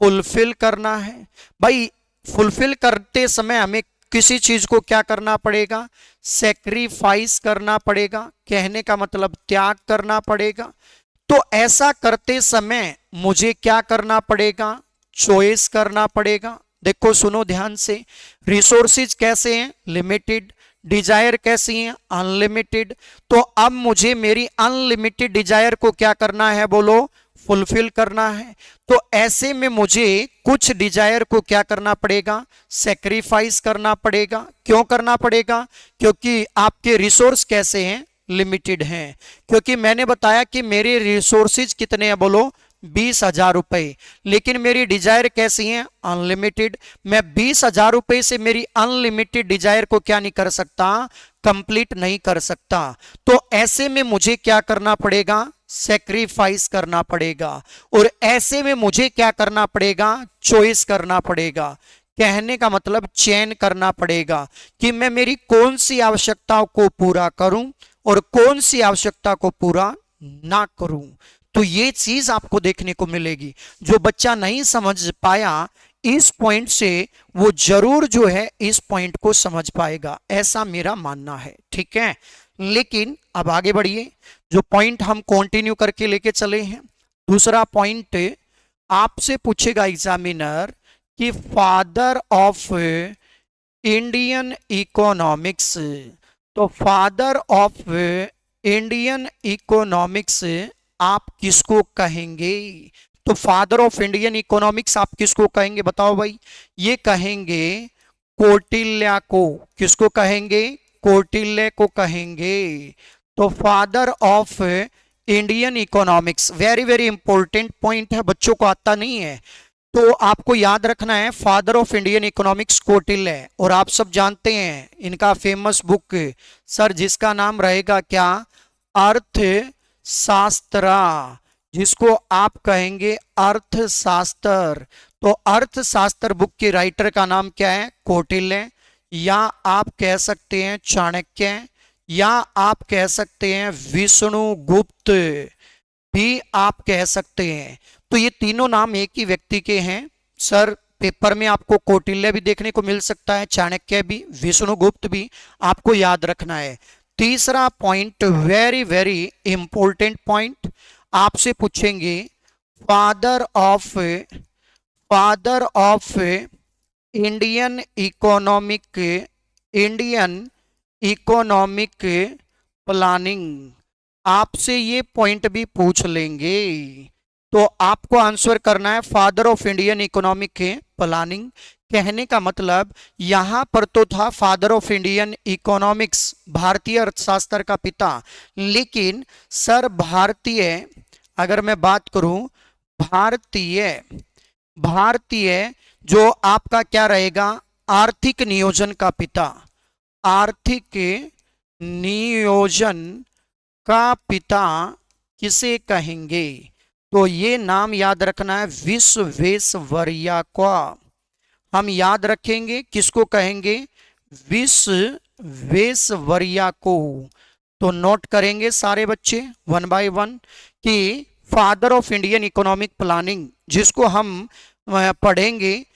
फुलफिल करना है। भाई फुलफिल करते समय हमें किसी चीज को क्या करना पड़ेगा, सेक्रीफाइस करना पड़ेगा। कहने का मतलब त्याग करना पड़ेगा। तो ऐसा करते समय मुझे क्या करना पड़ेगा, चॉइस करना पड़ेगा। देखो सुनो ध्यान से, रिसोर्सेज कैसे हैं, लिमिटेड। डिजायर कैसी हैं, अनलिमिटेड। तो अब मुझे मेरी अनलिमिटेड डिजायर को क्या करना है बोलो, फुलफिल करना है। तो ऐसे में मुझे कुछ डिजायर को क्या करना पड़ेगा, सेक्रीफाइस करना पड़ेगा। क्यों करना पड़ेगा, क्योंकि आपके रिसोर्स कैसे हैं, लिमिटेड हैं। क्योंकि मैंने बताया कि मेरे रिसोर्सेज कितने हैं बोलो, 20,000 रुपए। लेकिन मेरी डिजायर कैसी है, अनलिमिटेड। मैं 20,000 रुपए से मेरी अनलिमिटेड डिजायर को क्या नहीं कर सकता, कंप्लीट नहीं कर सकता। तो ऐसे में मुझे क्या करना पड़ेगा, सेक्रीफाइस करना पड़ेगा। और ऐसे में मुझे क्या करना पड़ेगा, चॉइस करना पड़ेगा। कहने का मतलब चयन करना पड़ेगा कि मैं मेरी कौन सी आवश्यकताओं को पूरा करूं और कौन सी आवश्यकता को पूरा ना करूं। तो ये चीज आपको देखने को मिलेगी। जो बच्चा नहीं समझ पाया इस पॉइंट से, वो जरूर जो है इस पॉइंट को समझ पाएगा, ऐसा मेरा मानना है। ठीक है, लेकिन अब आगे बढ़िए। जो पॉइंट हम कंटिन्यू करके लेके चले हैं, दूसरा पॉइंट आपसे पूछेगा एग्जामिनर कि फादर ऑफ इंडियन इकोनॉमिक्स। तो फादर ऑफ इंडियन इकोनॉमिक्स आप किसको कहेंगे। तो फादर ऑफ इंडियन इकोनॉमिक्स आप किसको कहेंगे बताओ भाई। ये कहेंगे कौटिल्य को। किसको कहेंगे, कौटिल्य को कहेंगे। तो father of Indian economics, very very important point है, बच्चों को आता नहीं है। तो आपको याद रखना है, father of Indian economics Kautilya. और आप सब जानते हैं इनका फेमस बुक सर जिसका नाम रहेगा क्या, अर्थशास्त्र, जिसको आप कहेंगे अर्थशास्त्र। तो अर्थशास्त्र बुक के राइटर का नाम क्या है, कौटिल्य, या आप कह सकते हैं चाणक्य, या आप कह सकते हैं विष्णुगुप्त भी आप कह सकते हैं। तो ये तीनों नाम एक ही व्यक्ति के हैं सर। पेपर में आपको कौटिल्य भी देखने को मिल सकता है, चाणक्य भी, विष्णुगुप्त भी, आपको याद रखना है। तीसरा point, very very important point, आपसे पूछेंगे father of Indian economic, Indian economic planning. आपसे ये पॉइंट भी पूछ लेंगे। तो आपको आंसर करना है father of Indian economic planning. कहने का मतलब यहां पर तो था फादर ऑफ इंडियन इकोनॉमिक्स, भारतीय अर्थशास्त्र का पिता। लेकिन सर भारतीय, अगर मैं बात करूं भारतीय, भारतीय जो आपका क्या रहेगा, आर्थिक नियोजन का पिता, आर्थिक नियोजन का पिता किसे कहेंगे। तो ये नाम याद रखना है, विश्वेश्वरैया का हम याद रखेंगे। किसको कहेंगे, विश्वेश्वरैया को। तो नोट करेंगे सारे बच्चे वन बाय वन कि father of Indian economic planning, जिसको हम पढ़ेंगे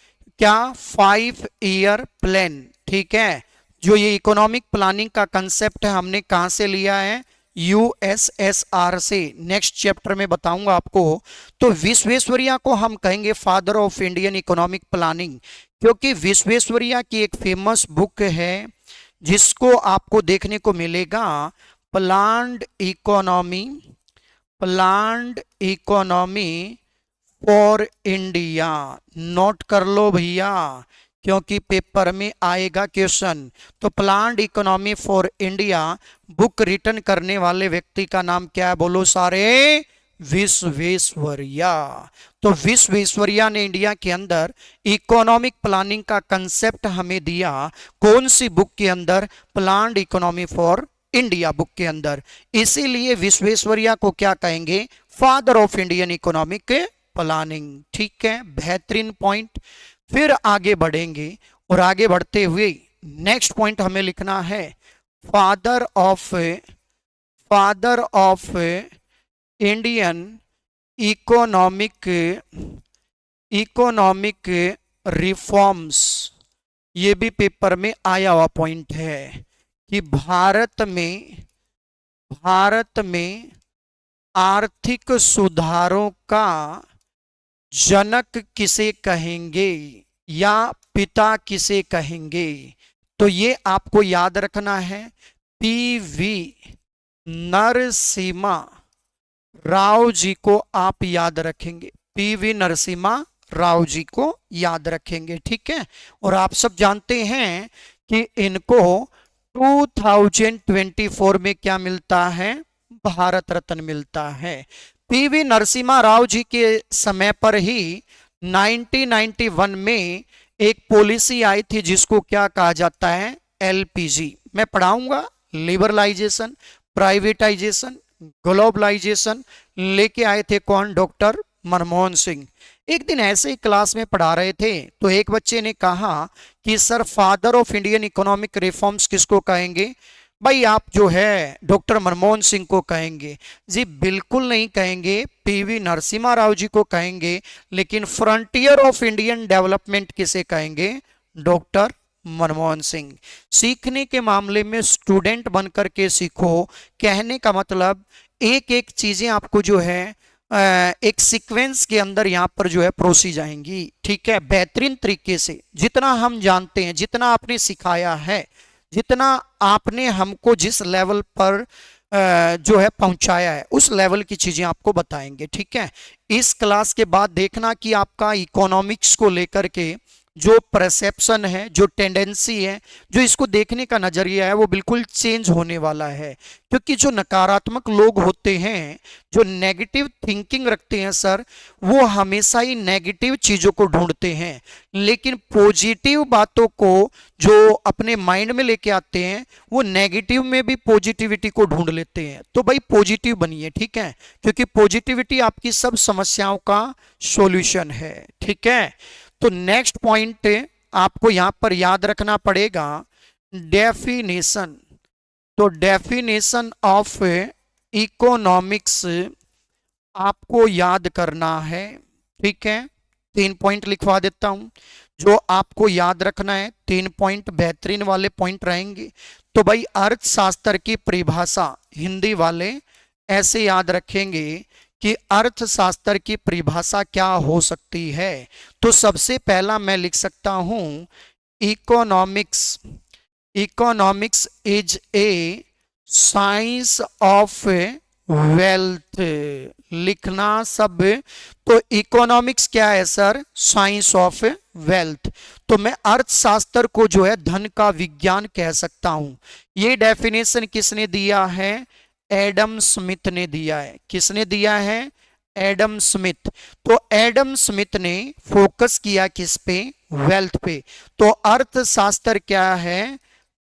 क्या, 5 ईयर प्लान। ठीक है, जो ये इकोनॉमिक प्लानिंग का कंसेप्ट है हमने कहां से लिया है, यूएसएसआर से। नेक्स्ट चैप्टर में बताऊंगा आपको। तो विश्वेश्वरैया को हम कहेंगे father of Indian economic planning, क्योंकि विश्वेश्वरैया की एक फेमस बुक है जिसको आपको देखने को मिलेगा planned economy, planned economy for India. Note कर लो भैया, क्योंकि पेपर में आएगा क्वेश्चन। तो planned economy for India book return करने वाले व्यक्ति का नाम क्या है, बोलो सारे, विश्वेश्वरैया। तो विश्वेश्वरैया ने इंडिया के अंदर इकोनॉमिक प्लानिंग का कंसेप्ट हमें दिया। कौन सी बुक के अंदर, planned economy for India book के अंदर। इसीलिए विश्वेश्वरैया को क्या कहेंगे, father of Indian economic planning. ठीक है, बेहतरीन पॉइंट। फिर आगे बढ़ेंगे और आगे बढ़ते हुए नेक्स्ट पॉइंट हमें लिखना है, father of Indian economic reforms. ये भी पेपर में आया हुआ पॉइंट है कि भारत में आर्थिक सुधारों का जनक किसे कहेंगे या पिता किसे कहेंगे। तो ये आपको याद रखना है, पीवी नरसिम्हा राव जी को आप याद रखेंगे, पीवी नरसिम्हा राव जी को याद रखेंगे। ठीक है, और आप सब जानते हैं कि इनको 2024 में क्या मिलता है, भारत रत्न मिलता है। पीवी नरसिम्हा राव जी के समय पर ही 1991 में एक पॉलिसी आई थी जिसको क्या कहा जाता है, एलपीजी। मैं पढ़ाऊंगा, लिबरलाइजेशन, प्राइवेटाइजेशन, ग्लोबलाइजेशन लेके आए थे कौन, डॉक्टर मनमोहन सिंह। एक दिन ऐसे ही क्लास में पढ़ा रहे थे तो एक बच्चे ने कहा कि sir father of Indian economic reforms किसको कहेंगे। भाई आप जो है डॉक्टर मनमोहन सिंह को कहेंगे। जी बिल्कुल नहीं कहेंगे, पीवी नरसिम्हा राव जी को कहेंगे। लेकिन फ्रंटियर ऑफ इंडियन डेवलपमेंट किसे कहेंगे, डॉक्टर मनमोहन सिंह। सीखने के मामले में स्टूडेंट बनकर के सीखो, कहने का मतलब एक एक चीजें आपको जो है एक सीक्वेंस के अंदर यहाँ पर जो है परोसी जाएंगी। ठीक है, बेहतरीन तरीके से जितना हम जानते हैं, जितना आपने सिखाया है, जितना आपने हमको जिस लेवल पर जो है पहुंचाया है, उस लेवल की चीजें आपको बताएंगे। ठीक है, इस क्लास के बाद देखना कि आपका इकोनॉमिक्स को लेकर के जो परसेप्शन है, जो टेंडेंसी है, जो इसको देखने का नजरिया है, वो बिल्कुल चेंज होने वाला है। क्योंकि जो नकारात्मक लोग होते हैं, जो नेगेटिव थिंकिंग रखते हैं सर, वो हमेशा ही नेगेटिव चीजों को ढूंढते हैं। लेकिन पॉजिटिव बातों को जो अपने माइंड में लेके आते हैं, वो नेगेटिव में भी पॉजिटिविटी को ढूंढ लेते हैं। तो भाई पॉजिटिव बनिए, ठीक है, क्योंकि पॉजिटिविटी आपकी सब समस्याओं का सॉल्यूशन है। ठीक है, तो नेक्स्ट पॉइंट आपको यहां पर याद रखना पड़ेगा, डेफिनेशन। तो डेफिनेशन ऑफ इकोनॉमिक्स आपको याद करना है। ठीक है, 3 पॉइंट लिखवा देता हूं जो आपको याद रखना है। 3 पॉइंट बेहतरीन वाले पॉइंट रहेंगे। तो भाई अर्थशास्त्र की परिभाषा हिंदी वाले ऐसे याद रखेंगे कि अर्थशास्त्र की परिभाषा क्या हो सकती है। तो सबसे पहला मैं लिख सकता हूं, economics is a science of wealth. लिखना सब। तो इकोनॉमिक्स क्या है सर, साइंस ऑफ वेल्थ। तो मैं अर्थशास्त्र को जो है धन का विज्ञान कह सकता हूं। ये डेफिनेशन किसने दिया है, एडम स्मिथ ने दिया है। किसने दिया है, एडम स्मिथ। तो एडम स्मिथ ने फोकस किया किस पे, वेल्थ पे। तो अर्थशास्त्र क्या है,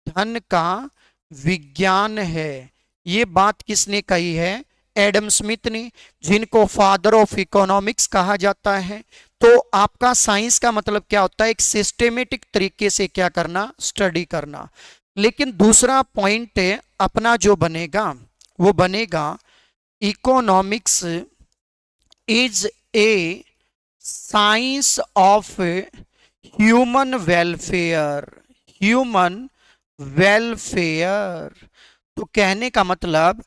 धन का विज्ञान है। ये बात किसने कही है, एडम स्मिथ ने, जिनको फादर ऑफ इकोनॉमिक्स कहा जाता है। तो आपका साइंस का मतलब क्या होता है, एक सिस्टेमेटिक तरीके से क्या करना, स्टडी करना। लेकिन दूसरा पॉइंट अपना जो बनेगा वो बनेगा, economics is a science of human welfare. Human welfare. तो कहने का मतलब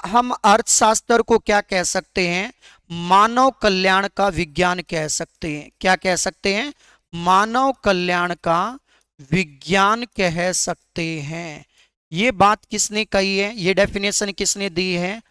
हम अर्थशास्त्र को क्या कह सकते हैं, मानव कल्याण का विज्ञान कह सकते हैं। क्या कह सकते हैं, मानव कल्याण का विज्ञान कह सकते हैं। ये बात किसने कही है, ये डेफिनेशन किसने दी है,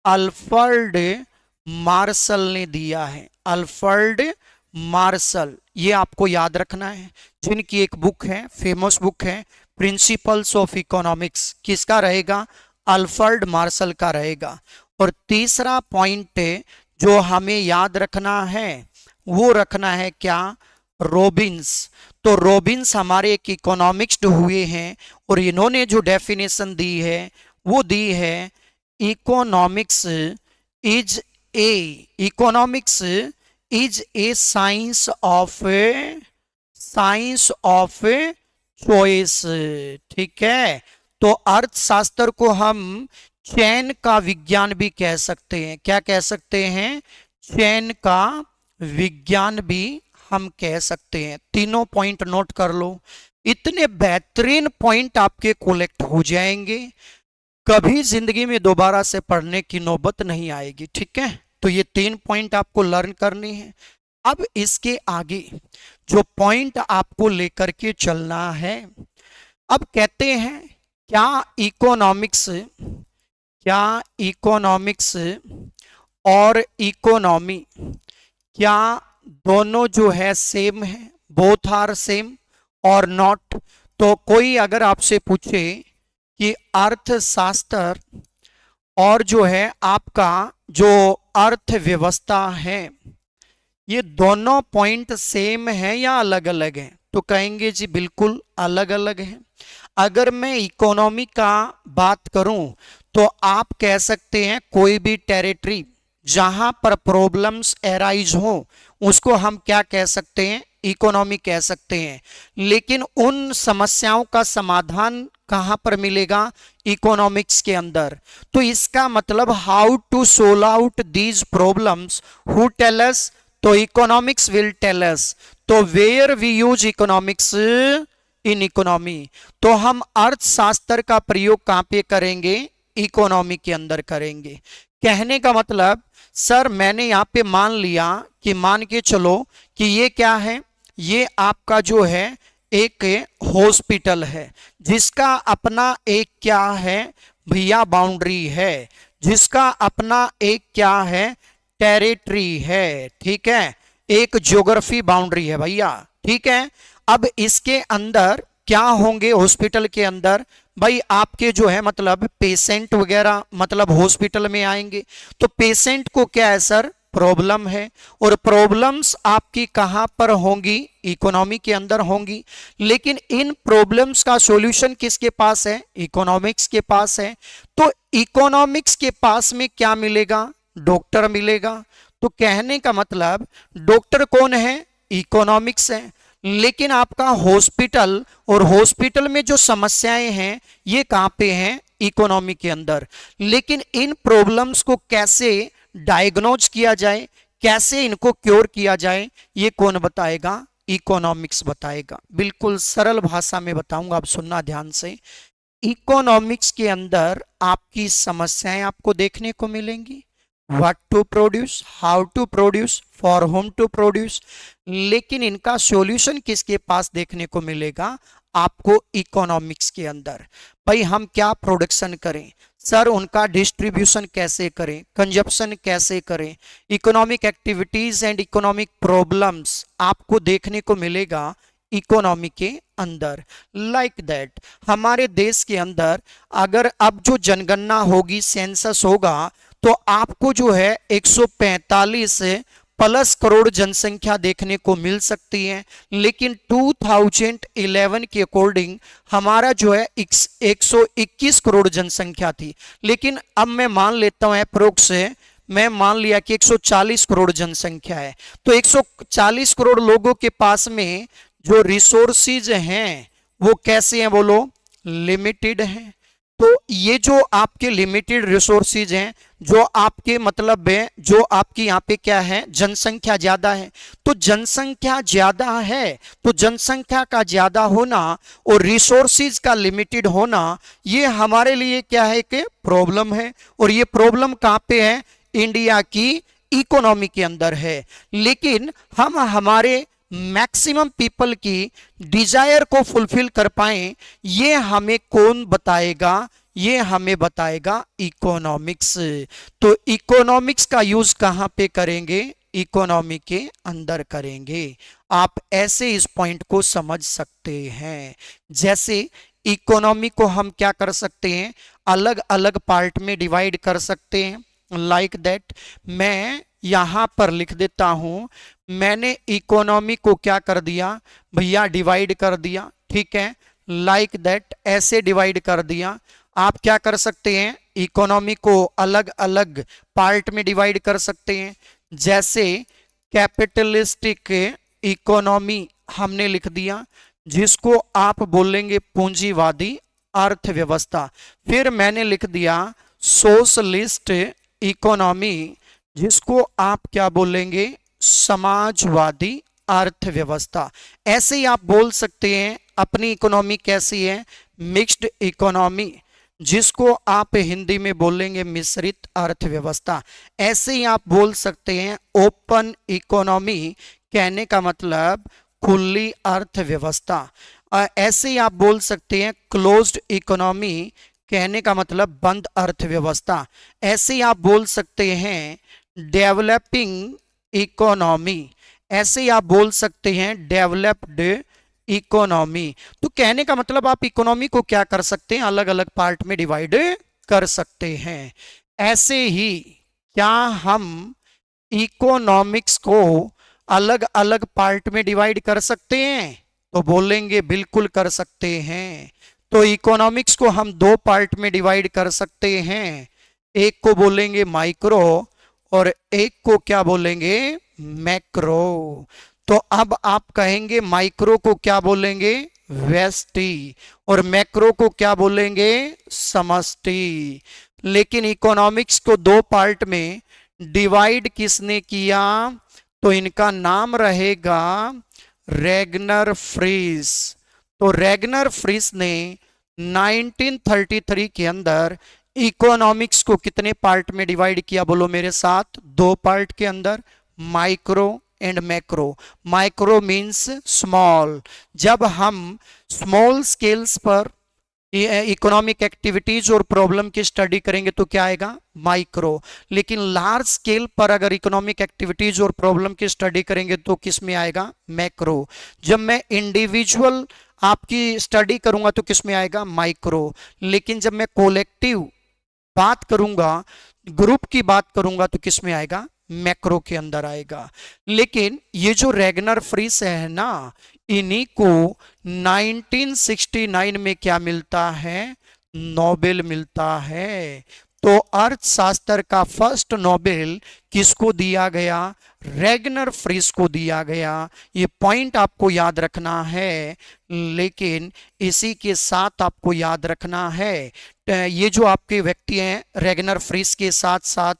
अल्फ्रेड मार्शल ने दिया है। अल्फ्रेड मार्शल, ये आपको याद रखना है, जिनकी एक बुक है, फेमस बुक है, प्रिंसिपल्स ऑफ इकोनॉमिक्स, किसका रहेगा? अल्फ्रेड मार्शल का रहेगा। और तीसरा पॉइंट जो हमें याद रखना है वो रखना है क्या? रॉबिन्स। तो रॉबिन्स हमारे एक इकोनॉमिक्स हुए हैं और इन्होंने जो डेफिनेशन दी है वो दी है, economics is a economics is a science of choice. ठीक है, तो अर्थशास्त्र को हम चयन का विज्ञान भी कह सकते हैं। क्या कह सकते हैं? चयन का विज्ञान भी हम कह सकते हैं। तीनों पॉइंट नोट कर लो, इतने बेहतरीन पॉइंट आपके कलेक्ट हो जाएंगे, कभी जिंदगी में दोबारा से पढ़ने की नौबत नहीं आएगी। ठीक है, तो ये 3 पॉइंट आपको लर्न करनी है। अब इसके आगे जो पॉइंट आपको लेकर के चलना है, अब कहते हैं क्या इकोनॉमिक्स और इकोनॉमी क्या दोनों जो है सेम है? बोथ आर सेम और नॉट? तो कोई अगर आपसे पूछे कि अर्थशास्त्र और जो है आपका जो अर्थव्यवस्था है, ये दोनों पॉइंट सेम है या अलग अलग है? तो कहेंगे जी बिल्कुल अलग अलग है। अगर मैं इकोनॉमी का बात करूं तो आप कह सकते हैं कोई भी टेरिटरी जहां पर प्रॉब्लम्स एराइज हो उसको हम क्या कह सकते हैं? इकोनॉमी कह सकते हैं। लेकिन उन समस्याओं का समाधान कहां पर मिलेगा? इकोनॉमिक्स के अंदर। तो इसका मतलब how to solve out these problems, who tell us? तो इकोनॉमिक्स विल टेल अस। तो where we use economics? In economy. तो हम अर्थशास्त्र का प्रयोग कहां पे करेंगे? इकोनॉमी के अंदर करेंगे। कहने का मतलब सर मैंने यहां पे मान लिया कि मान के चलो कि ये क्या है? ये आपका जो है एक हॉस्पिटल है जिसका अपना एक क्या है भैया? बाउंड्री है, जिसका अपना एक क्या है? टेरिटरी है। ठीक है, एक ज्योग्राफी बाउंड्री है भैया। ठीक है, अब इसके अंदर क्या होंगे? हॉस्पिटल के अंदर भाई आपके जो है मतलब पेशेंट वगैरह मतलब हॉस्पिटल में आएंगे। तो पेशेंट को क्या है सर? प्रॉब्लम है, और प्रॉब्लम्स आपकी कहां पर होंगी? इकोनॉमी के अंदर होंगी। लेकिन इन प्रॉब्लम्स का सॉल्यूशन किसके पास है? इकोनॉमिक्स के पास है। तो इकोनॉमिक्स के पास में क्या मिलेगा? डॉक्टर मिलेगा। तो कहने का मतलब डॉक्टर कौन है? इकोनॉमिक्स है। लेकिन आपका हॉस्पिटल और हॉस्पिटल में जो समस्याएं हैं ये कहां पे हैं? इकोनॉमी के अंदर। लेकिन इन प्रॉब्लम्स को कैसे डायग्नोज किया जाए, कैसे इनको क्योर किया जाए, ये कौन बताएगा? इकोनॉमिक्स बताएगा। बिल्कुल सरल भाषा में बताऊंगा, आप सुनना ध्यान से। इकोनॉमिक्स के अंदर आपकी समस्याएं आपको देखने को मिलेंगी, what to produce, how to produce, for whom to produce. लेकिन इनका सॉल्यूशन किसके पास देखने को मिलेगा? आपको इकोनॉमिक्स के अंदर। भाई हम क्या प्रोडक्शन करें सर, उनका डिस्ट्रीब्यूशन कैसे करें, कंजप्शन कैसे करें, economic activities and economic problems आपको देखने को मिलेगा इकोनॉमी के अंदर। लाइक दैट हमारे देश के अंदर अगर अब जो जनगणना होगी, सेंसस होगा, तो आपको जो है 145 प्लस करोड़ जनसंख्या देखने को मिल सकती है। लेकिन 2011 के अकॉर्डिंग हमारा जो है 121 करोड़ जनसंख्या थी। लेकिन अब मैं मान लेता हूं अप्रोक्स से, मैं मान लिया कि 140 करोड़ जनसंख्या है। तो 140 करोड़ लोगों के पास में जो रिसोर्सेज हैं वो कैसे हैं? बोलो, लिमिटेड हैं। तो ये जो आपके लिमिटेड रिसोर्सेज हैं, जो आपके मतलब है, जो आपकी यहाँ पे क्या है? जनसंख्या ज्यादा है। तो जनसंख्या ज्यादा है तो जनसंख्या का ज्यादा होना और रिसोर्सेज का लिमिटेड होना, ये हमारे लिए क्या है? कि प्रॉब्लम है। और ये प्रॉब्लम कहाँ पे है? इंडिया की इकोनॉमी के अंदर है। लेकिन हम हमारे मैक्सिमम पीपल की डिजायर को फुलफिल कर पाए, ये हमें कौन बताएगा? ये हमें बताएगा इकोनॉमिक्स। तो इकोनॉमिक्स का यूज कहां पे करेंगे? इकोनॉमी के अंदर करेंगे। आप ऐसे इस पॉइंट को समझ सकते हैं। जैसे इकोनॉमी को हम क्या कर सकते हैं, अलग अलग पार्ट में डिवाइड कर सकते हैं। लाइक दैट मैं यहां पर लिख देता हूं, मैंने इकोनॉमी को क्या कर दिया भैया, डिवाइड कर दिया। ठीक है, लाइक दैट ऐसे डिवाइड कर दिया। आप क्या कर सकते हैं, इकोनॉमी को अलग अलग पार्ट में डिवाइड कर सकते हैं। जैसे कैपिटलिस्टिक इकोनॉमी हमने लिख दिया, जिसको आप बोलेंगे पूंजीवादी अर्थव्यवस्था। फिर मैंने लिख दिया सोशलिस्ट इकोनॉमी, जिसको आप क्या बोलेंगे, समाजवादी अर्थव्यवस्था। ऐसे ही आप बोल सकते हैं अपनी इकोनॉमी कैसी है, मिक्स्ड इकोनॉमी, जिसको आप हिंदी में बोलेंगे मिश्रित अर्थव्यवस्था। ऐसे ही आप बोल सकते हैं ओपन इकोनॉमी, कहने का मतलब खुली अर्थव्यवस्था। ऐसे ही आप बोल सकते हैं क्लोज्ड इकोनॉमी, कहने का मतलब बंद अर्थव्यवस्था। ऐसे ही आप बोल सकते हैं डेवलपिंग इकोनॉमी, ऐसे ही आप बोल सकते हैं डेवलप्ड इकोनॉमी। तो कहने का मतलब आप इकोनॉमी को क्या कर सकते हैं, अलग अलग पार्ट में डिवाइड कर सकते हैं। ऐसे ही क्या हम इकोनॉमिक्स को अलग अलग पार्ट में डिवाइड कर सकते हैं, तो बोलेंगे बिल्कुल कर सकते हैं। तो इकोनॉमिक्स को हम दो पार्ट में डिवाइड कर सकते हैं, एक को बोलेंगे माइक्रो और एक को क्या बोलेंगे, मैक्रो। तो अब आप कहेंगे माइक्रो को क्या बोलेंगे, व्यष्टि, और मैक्रो को क्या बोलेंगे, समष्टि। लेकिन इकोनॉमिक्स को दो पार्ट में डिवाइड किसने किया, तो इनका नाम रहेगा रेगनर फ्रीस। तो रेगनर फ्रीस ने 1933 के अंदर इकोनॉमिक्स को कितने पार्ट में डिवाइड किया, बोलो मेरे साथ, दो पार्ट के अंदर, micro and macro. Micro means small, जब हम स्मॉल स्केल्स पर इकोनॉमिक एक्टिविटीज और प्रॉब्लम की स्टडी करेंगे तो क्या आएगा, माइक्रो। लेकिन लार्ज स्केल पर अगर इकोनॉमिक एक्टिविटीज और प्रॉब्लम की स्टडी करेंगे तो किस में आएगा, मैक्रो। जब मैं इंडिविजुअल आपकी स्टडी करूंगा तो किस में आएगा, माइक्रो। लेकिन जब मैं कोलेक्टिव बात करूंगा, ग्रुप की बात करूंगा तो किस में आएगा, मैक्रो के अंदर आएगा। लेकिन ये जो रेगनर फ्रीस है ना, इन्हीं को 1969 में क्या मिलता है, नोबेल मिलता है। तो अर्थशास्त्र का फर्स्ट नोबेल किसको दिया गया, रेगनर फ्रीस को दिया गया। ये पॉइंट आपको याद रखना है। लेकिन इसी के साथ आपको याद रखना है, ये जो आपके व्यक्ति हैं रेगनर फ्रीस के साथ साथ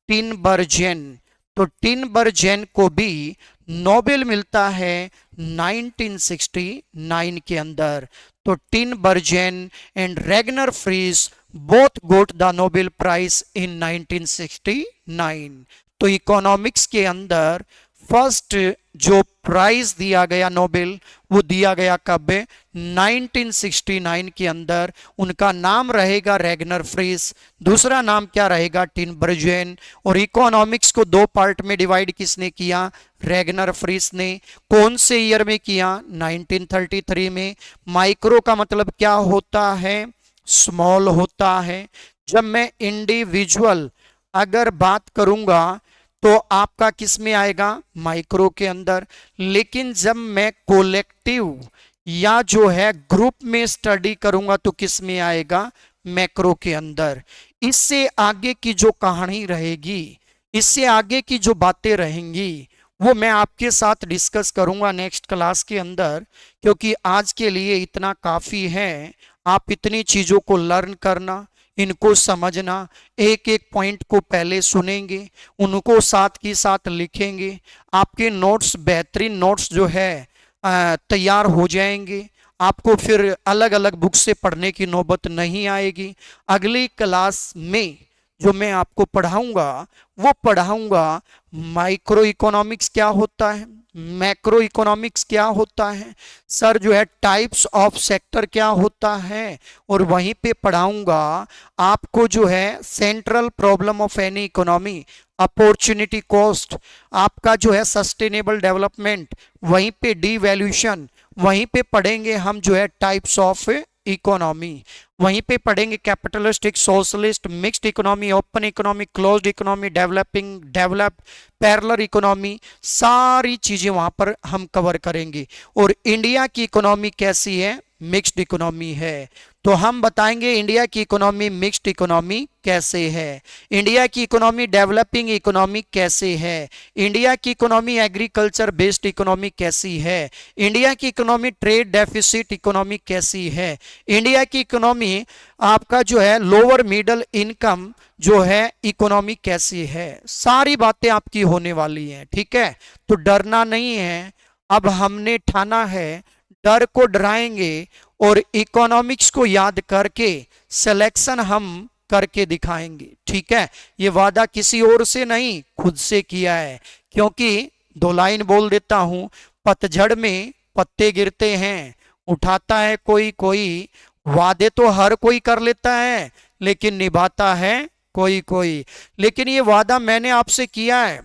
टिनबर्जेन, तो टिनबर्जेन को भी नोबेल मिलता है 1969 के अंदर। तो Tinbergen and Ragnar Frisch both got the Nobel prize in 1969। तो इकोनॉमिक्स के अंदर फर्स्ट जो प्राइज दिया गया नोबेल, वो दिया गया कब, 1969 के अंदर। उनका नाम रहेगा रेगनर फ्रीस, दूसरा नाम क्या रहेगा, टिनबर्जेन। और इकोनॉमिक्स को दो पार्ट में डिवाइड किसने किया, रेगनर फ्रीस ने। कौन से ईयर में किया, 1933 में। माइक्रो का मतलब क्या होता है, स्मॉल होता है। जब मैं इंडिविजुअल अगर बात करूंगा तो आपका किस में आएगा, माइक्रो के अंदर। लेकिन जब मैं कोलेक्टिव या जो है ग्रुप में स्टडी करूंगा तो किस में आएगा, मैक्रो के अंदर। इससे आगे की जो कहानी रहेगी, इससे आगे की जो बातें रहेंगी, वो मैं आपके साथ डिस्कस करूंगा नेक्स्ट क्लास के अंदर, क्योंकि आज के लिए इतना काफी है। आप इतनी चीजों को लर्न करना, इनको समझना, एक एक पॉइंट को पहले सुनेंगे, उनको साथ की साथ लिखेंगे। आपके नोट्स, बेहतरीन नोट्स जो है तैयार हो जाएंगे। आपको फिर अलग अलग बुक से पढ़ने की नौबत नहीं आएगी। अगली क्लास में जो मैं आपको पढ़ाऊंगा वो पढ़ाऊंगा माइक्रो इकोनॉमिक्स क्या होता है, मैक्रो इकोनॉमिक्स क्या होता है, सर जो है टाइप्स ऑफ सेक्टर क्या होता है, और वहीं पे पढ़ाऊंगा आपको जो है central problem of any economy, opportunity cost, आपका जो है सस्टेनेबल डेवलपमेंट, वहीं पे डीवैल्यूशन, वहीं पे पढ़ेंगे हम जो है टाइप्स ऑफ इकोनॉमी, वहीं पे पढ़ेंगे capitalistic, socialist, mixed economy, open economy, closed economy, developing, developed, parallel economy, सारी चीजें वहां पर हम कवर करेंगे। और इंडिया की इकोनॉमी कैसी है? मिक्स्ड इकोनॉमी है। तो हम बताएंगे इंडिया की इकोनॉमी मिक्स्ड इकोनॉमी कैसे है, इंडिया की इकोनॉमी डेवलपिंग इकोनॉमी कैसे है, इंडिया की इकोनॉमी एग्रीकल्चर बेस्ड इकोनॉमी कैसी है, इंडिया की इकोनॉमी ट्रेड डेफिसिट इकोनॉमी कैसी है, इंडिया की इकोनॉमी आपका जो है लोअर मिडिल इनकम जो है इकोनॉमी कैसी है। सारी बातें आपकी होने वाली हैं, ठीक है। तो डरना नहीं है, अब हमने ठाना है डर को डराएंगे और इकोनॉमिक्स को याद करके सिलेक्शन हम करके दिखाएंगे, ठीक है। ये वादा किसी और से नहीं, खुद से किया है। क्योंकि दो लाइन बोल देता हूं, पतझड़ में पत्ते गिरते हैं, उठाता है कोई कोई, वादे तो हर कोई कर लेता है लेकिन निभाता है कोई कोई। लेकिन ये वादा मैंने आपसे किया है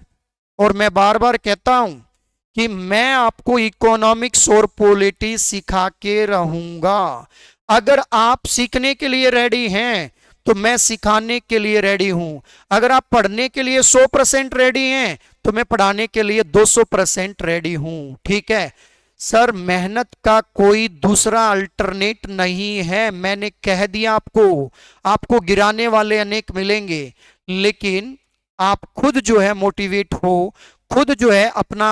और मैं बार बार कहता हूं कि मैं आपको इकोनॉमिक्स और पॉलिटी सिखा के रहूंगा। अगर आप सीखने के लिए रेडी हैं तो मैं सिखाने के लिए रेडी हूं। अगर आप पढ़ने के लिए 100% रेडी हैं तो मैं पढ़ाने के लिए 200% रेडी हूं, ठीक है। सर मेहनत का कोई दूसरा अल्टरनेट नहीं है, मैंने कह दिया आपको। आपको गिराने वाले अनेक मिलेंगे, लेकिन आप खुद जो है मोटिवेट हो, खुद जो है अपना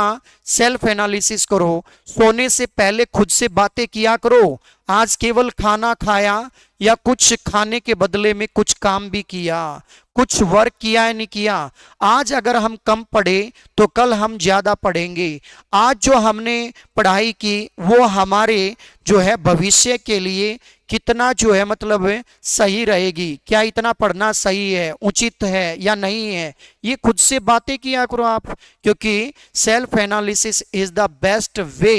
सेल्फ एनालिसिस करो, सोने से पहले खुद से बातें किया करो। आज केवल खाना खाया या कुछ खाने के बदले में कुछ काम भी किया, कुछ वर्क किया है नहीं किया। आज अगर हम कम पढ़े तो कल हम ज्यादा पढ़ेंगे। आज जो हमने पढ़ाई की वो हमारे जो है भविष्य के लिए कितना जो है मतलब सही रहेगी, क्या इतना पढ़ना सही है, उचित है या नहीं है, ये खुद से बातें किया करो आप। क्योंकि self analysis is the best way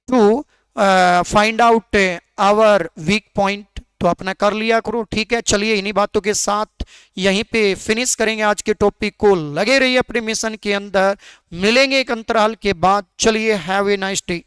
to find out our weak point. तो अपना कर लिया करो, ठीक है। चलिए इन्हीं बातों के साथ यहीं पे फिनिश करेंगे आज के टॉपिक को। लगे रहिए अपने मिशन के अंदर, मिलेंगे एक अंतराल के बाद। चलिए हैव ए नाइस डे।